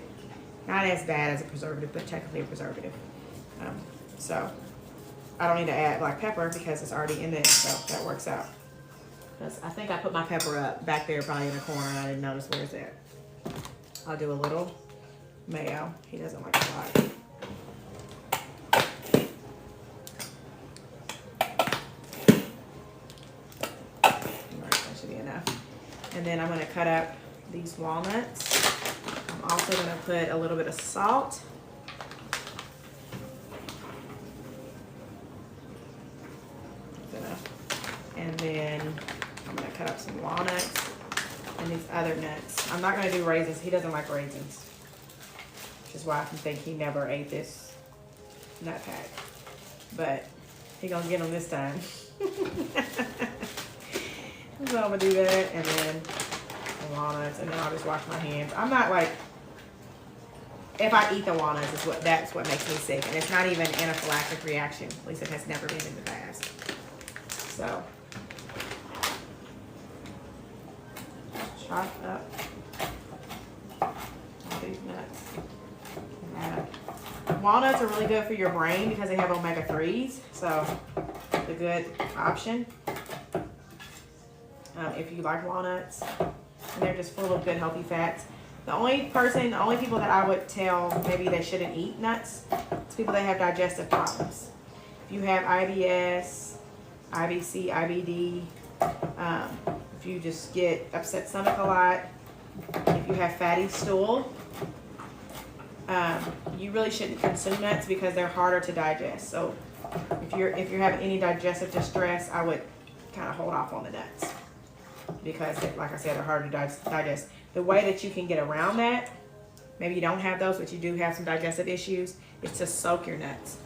not as bad as a preservative, but technically a preservative. So I don't need to add black pepper because it's already in there, so that works out. Because I think I put my pepper up back there probably in the corner and I didn't notice where it's at. I'll do a little mayo. He doesn't like a lot. And then I'm going to cut up these walnuts. I'm also going to put a little bit of salt. And then I'm going to cut up some walnuts and these other nuts. I'm not going to do raisins. He doesn't like raisins, which is why I think he never ate this nut pack. But he going to get them this time. So I'm gonna do that, and then the walnuts, and then I'll just wash my hands. I'm not like, if I eat the walnuts, that's what makes me sick, and it's not even an anaphylactic reaction. At least it has never been in the past. So chop up all these nuts. Walnuts are really good for your brain because they have omega-3s, so it's a good option. If you like walnuts, and they're just full of good healthy fats. The only people that I would tell maybe they shouldn't eat nuts is people that have digestive problems. If you have IBS, IBC, IBD, if you just get upset stomach a lot, if you have fatty stool, you really shouldn't consume nuts because they're harder to digest. So if you're having any digestive distress, I would kind of hold off on the nuts, because like I said, they're hard to digest. The way that you can get around that, maybe you don't have those, but you do have some digestive issues, is to soak your nuts.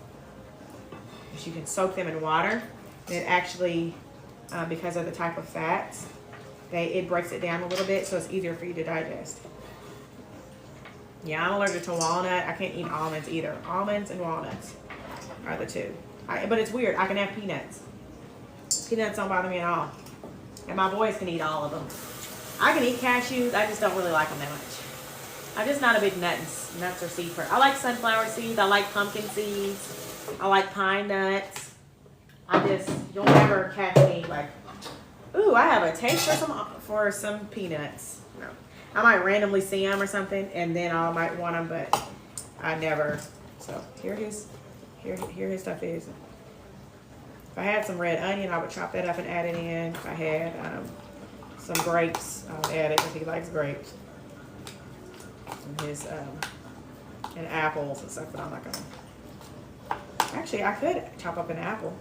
You can soak them in water, and it actually, because of the type of fats, it breaks it down a little bit, so it's easier for you to digest. Yeah, I'm allergic to walnut. I can't eat almonds either. Almonds and walnuts are the two. But it's weird. I can have peanuts. Peanuts don't bother me at all. And my boys can eat all of them. I can eat cashews. I just don't really like them that much. I'm just not a big nuts or seed person. I like sunflower seeds. I like pumpkin seeds. I like pine nuts. You'll never catch me like, ooh, I have a taste for some peanuts. No. I might randomly see them or something, and then I might want them, but I never. So here his stuff is. If I had some red onion, I would chop that up and add it in. If I had some grapes, I would add it because he likes grapes. And apples and stuff, but I'm not gonna. Actually, I could chop up an apple.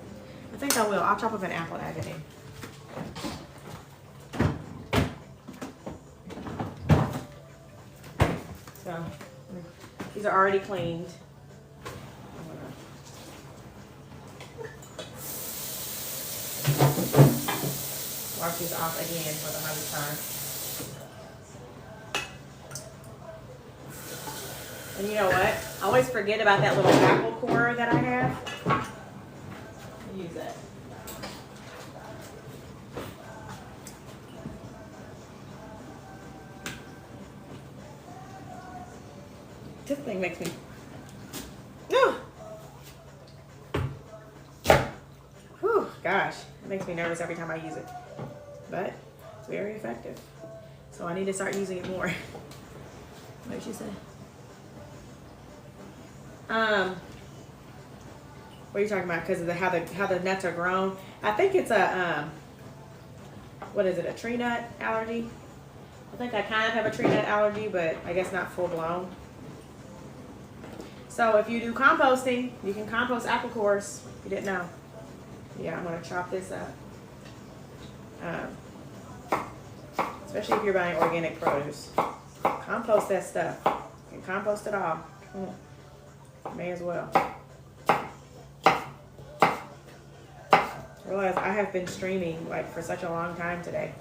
I think I will. I'll chop up an apple and add it in. So these are already cleaned. Wash these off again for the 100th time. And you know what? I always forget about that little apple core that I have. Use that. This thing makes me. Whew, gosh, it makes me nervous every time I use it. But it's very effective. So I need to start using it more. What did she say? What are you talking about? Because of how the nuts are grown. I think it's a what is it? A tree nut allergy. I think I kind of have a tree nut allergy, but I guess not full blown. So if you do composting, you can compost apple cores. If you didn't know. Yeah, I'm gonna chop this up. Especially if you're buying organic produce, compost that stuff. You can compost it all. May as well. I realize I have been streaming like for such a long time today.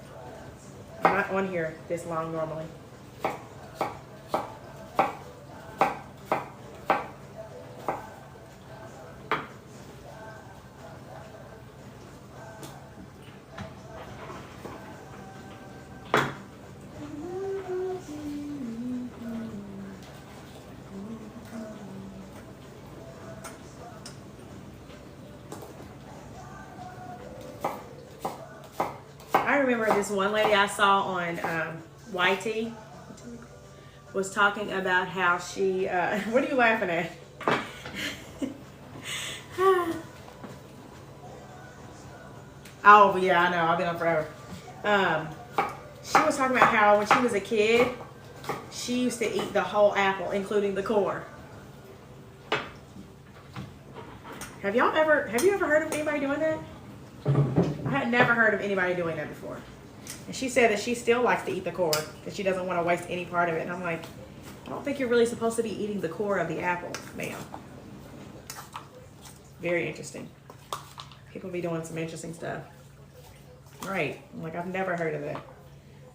I'm not on here this long normally. remember this one lady I saw on YT was talking about how she, what are you laughing at? Oh, yeah, I know. I've been on forever. She was talking about how when she was a kid, she used to eat the whole apple, including the core. Have you ever heard of anybody doing that? I had never heard of anybody doing that before. And she said that she still likes to eat the core because she doesn't want to waste any part of it. And I'm like, I don't think you're really supposed to be eating the core of the apple, ma'am. Very interesting. People be doing some interesting stuff. Right. I'm like, I've never heard of that.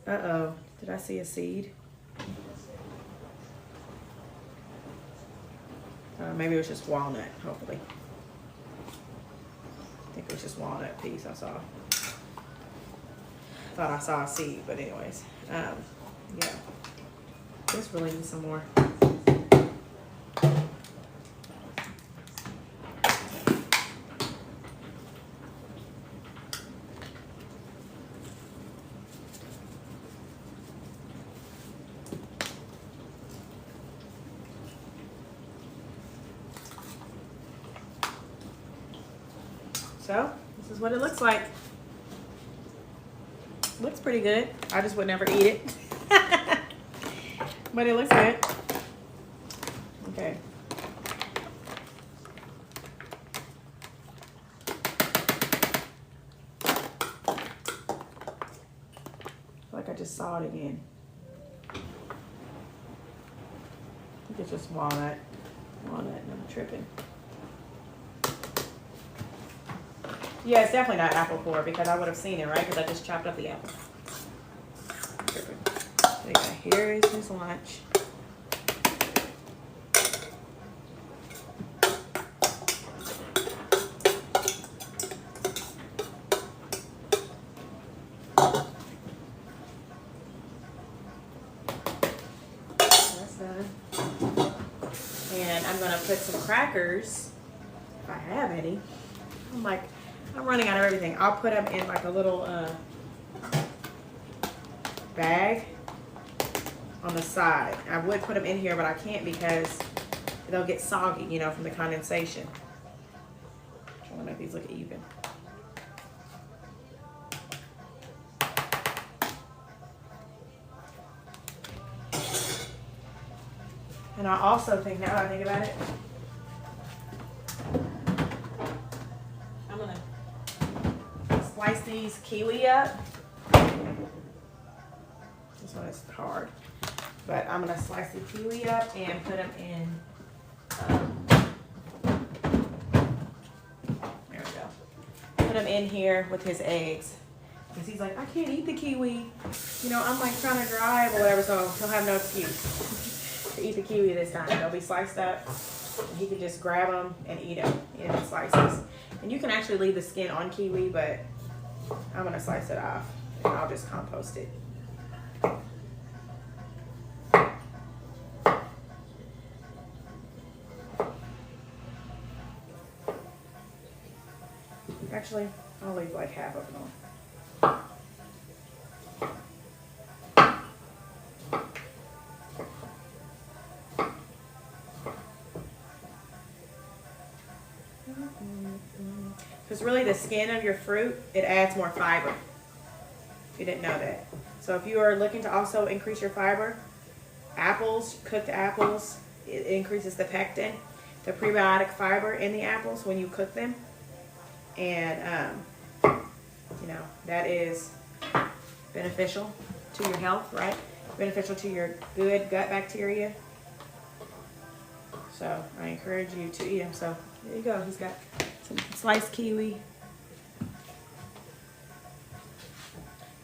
Uh-oh. Did I see a seed? Maybe it was just walnut, hopefully. I think it was just walnut piece I saw. Thought I saw a seed, but anyways. Yeah. This really needs some more. So, this is what it looks like. Looks pretty good. I just would never eat it. But it looks good. Okay. I feel like I just saw it again. I think it's just walnut. Walnut, and I'm tripping. Yeah, it's definitely not apple core because I would have seen it, right? Because I just chopped up the apple. So yeah, here is his lunch. That's done. And I'm gonna put some crackers, if I have any. I'm running out of everything. I'll put them in like a little bag on the side. I would put them in here, but I can't because they'll get soggy, you know, from the condensation. I'm trying to make these look even. And I also think, now that I think about it, I'm gonna slice these kiwi up. This one is hard, but I'm gonna slice the kiwi up and put them in. There we go. Put them in here with his eggs because he's like, I can't eat the kiwi. You know, I'm like trying to drive or whatever, so he'll have no excuse to eat the kiwi this time. They'll be sliced up. And he can just grab them and eat them in slices. And you can actually leave the skin on kiwi, but I'm gonna slice it off and I'll just compost it. Actually, I'll leave like half of it on. Because really the skin of your fruit, it adds more fiber. If you didn't know that. So if you are looking to also increase your fiber, apples, cooked apples, it increases the pectin, the prebiotic fiber in the apples when you cook them. And, you know, that is beneficial to your health, right? Beneficial to your good gut bacteria. So I encourage you to eat them. So there you go. He's got some sliced kiwi.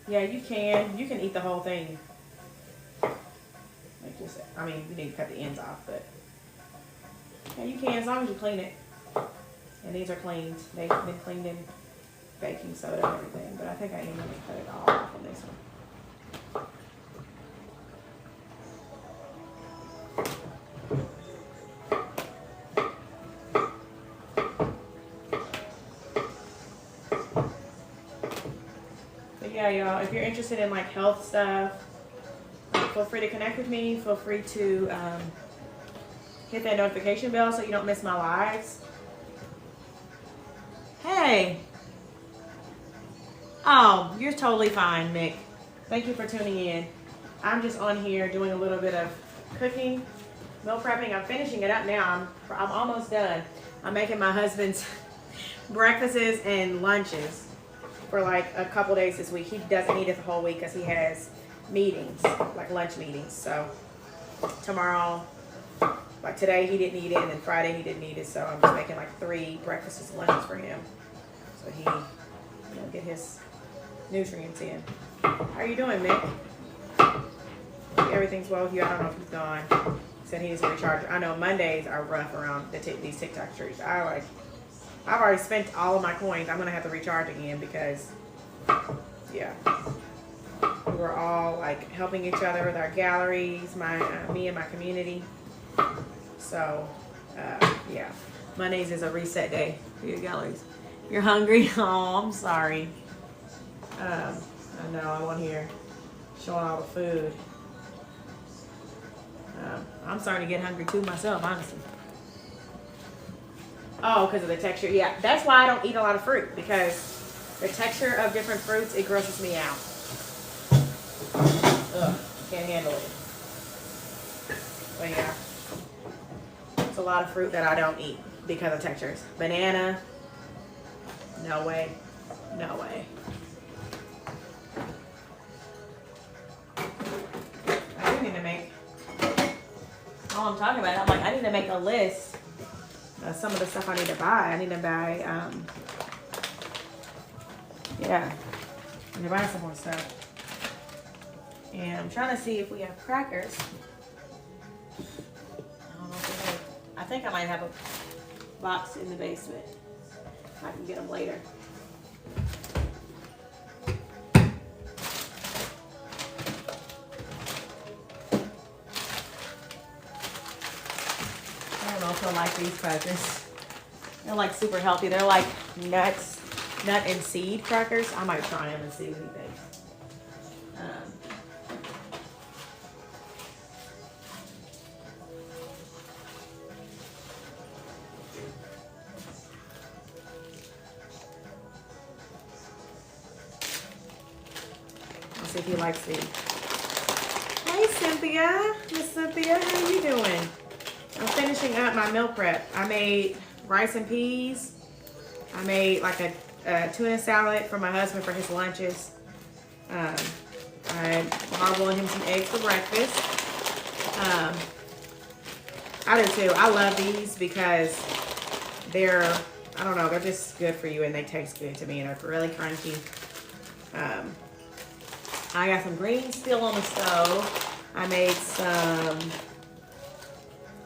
Yeah, you can eat the whole thing. Like just, I mean, you need to cut the ends off, but yeah, you can as long as you clean it. And these are cleaned. They've been cleaned in baking soda and everything, but I think I am going to cut it all off on this one. yeah, y'all, if you're interested in like health stuff, feel free to connect with me. Feel free to hit that notification bell so you don't miss my lives. Hey. Oh, you're totally fine, Mick. Thank you for tuning in. I'm just on here doing a little bit of cooking, meal prepping. I'm finishing it up now. I'm almost done. I'm making my husband's breakfasts and lunches for like a couple days this week. He doesn't eat it the whole week because he has meetings, like lunch meetings. So tomorrow, like today he didn't eat it, and then Friday he didn't eat it. So I'm just making like 3 breakfasts and lunches for him, so he, get his nutrients in. How are you doing, Mick? Everything's well with you? I don't know if he's gone. He said he needs a recharger. I know Mondays are rough around these TikTok streets. I've already spent all of my coins. I'm gonna have to recharge again because, yeah, we're all like helping each other with our galleries, me and my community. So, yeah, Mondays is a reset day for your galleries. You're hungry? Oh, I'm sorry. I know, I'm on here showing all the food. I'm starting to get hungry too myself, honestly. Oh, because of the texture. Yeah, that's why I don't eat a lot of fruit, because the texture of different fruits, it grosses me out. Ugh, can't handle it. But yeah, it's a lot of fruit that I don't eat because of textures. Banana, no way, no way. I do need to make, all I'm talking about, I'm like, I need to make a list of some of the stuff I need to buy. I need to buy, yeah, I need to buy some more stuff. And I'm trying to see if we have crackers. I don't know if we have. I think I might have a box in the basement. I can get them later. I don't know if I like these crackers. They're like super healthy. They're like nut and seed crackers. I might try them and see what he thinks. Let's see if he likes these. Hey, Cynthia. Miss Cynthia, how are you doing? I'm finishing up my meal prep. I made rice and peas. I made like a tuna salad for my husband for his lunches. I'm hard-boiling him some eggs for breakfast. I do too. I love these because they're, I don't know, they're just good for you and they taste good to me and they're really crunchy. I got some greens still on the stove. I made some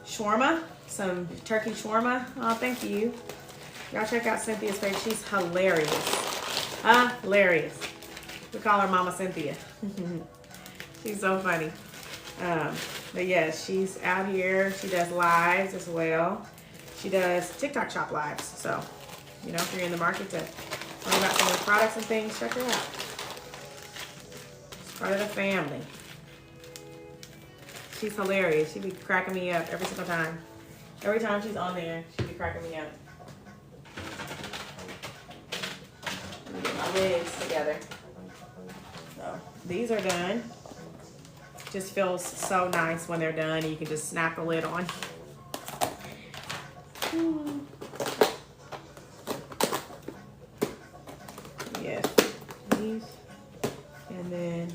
shawarma, some turkey shawarma. Oh, thank you. Y'all check out Cynthia's page. She's hilarious. Hilarious. We call her Mama Cynthia. She's so funny. But yeah, she's out here. She does lives as well. She does TikTok shop lives. So, if you're in the market to learn about some of the products and things, check her out. She's part of the family. She's hilarious. She be cracking me up every single time. Every time she's on there, she be cracking me up. Let me get my legs together. So these are done. Just feels so nice when they're done. You can just snap the lid on. Yes, these, and then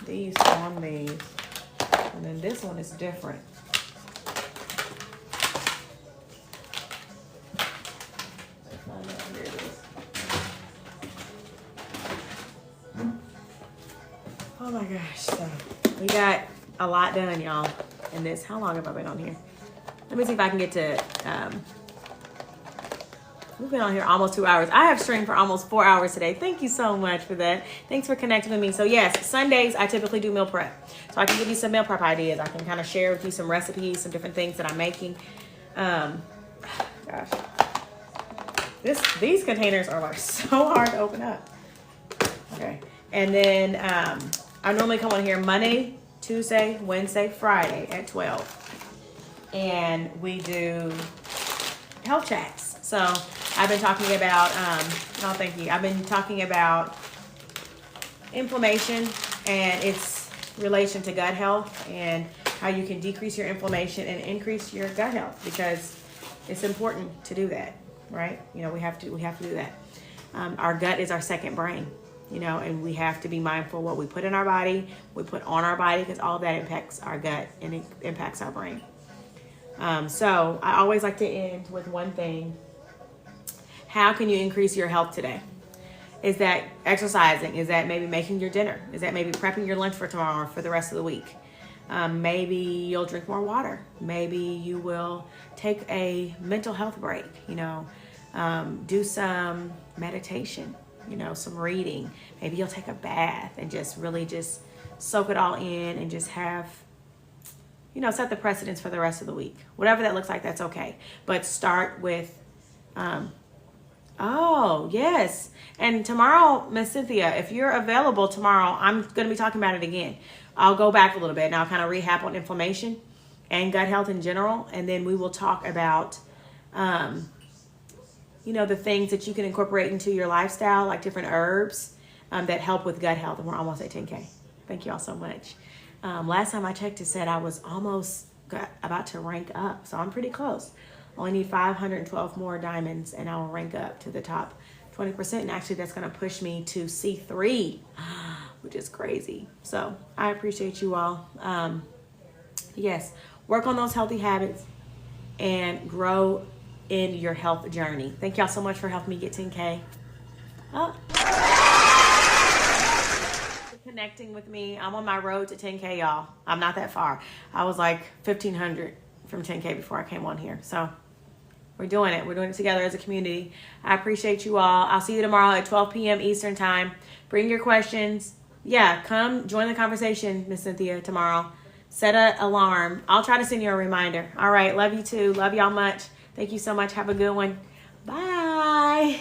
these on these, and then this one is different. Here it is. Oh my gosh, so we got a lot done, y'all, in this. How long have I been on here? Let me see if I can get to, we've been on here almost 2 hours. I have streamed for almost 4 hours today. Thank you so much for that. Thanks for connecting with me. So yes, Sundays, I typically do meal prep. So I can give you some meal prep ideas. I can kind of share with you some recipes, some different things that I'm making. Gosh. These containers are like so hard to open up. Okay. And then I normally come on here Monday, Tuesday, Wednesday, Friday at 12. And we do health chats. So I've been talking about, no, thank you. I've been talking about inflammation and its relation to gut health and how you can decrease your inflammation and increase your gut health, because it's important to do that, right? You know, we have to do that. Our gut is our second brain, you know, and we have to be mindful what we put in our body, we put on our body, because all that impacts our gut and it impacts our brain. So I always like to end with one thing. How can you increase your health today? Is that exercising? Is that maybe making your dinner? Is that maybe prepping your lunch for tomorrow or for the rest of the week? Maybe you'll drink more water. Maybe you will take a mental health break, you know, do some meditation, you know, some reading. Maybe you'll take a bath and just really just soak it all in and just have, you know, set the precedence for the rest of the week. Whatever that looks like, that's okay. But start with, oh, yes. And tomorrow, Miss Cynthia, if you're available tomorrow, I'm going to be talking about it again. I'll go back a little bit and I'll kind of recap on inflammation and gut health in general. And then we will talk about, you know, the things that you can incorporate into your lifestyle, like different herbs that help with gut health. And we're almost at 10K. Thank you all so much. Last time I checked, it said I was almost about to rank up. So I'm pretty close. Only need 512 more diamonds and I will rank up to the top 20%. And actually that's going to push me to C3, which is crazy. So I appreciate you all. Yes, work on those healthy habits and grow in your health journey. Thank y'all so much for helping me get 10K. Connecting with me. I'm on my road to 10K, y'all. I'm not that far. I was like 1,500 from 10K before I came on here. So we're doing it. We're doing it together as a community. I appreciate you all. I'll see you tomorrow at 12 p.m. Eastern time. Bring your questions. Yeah, come join the conversation, Miss Cynthia, tomorrow. Set an alarm. I'll try to send you a reminder. All right. Love you too. Love y'all much. Thank you so much. Have a good one. Bye.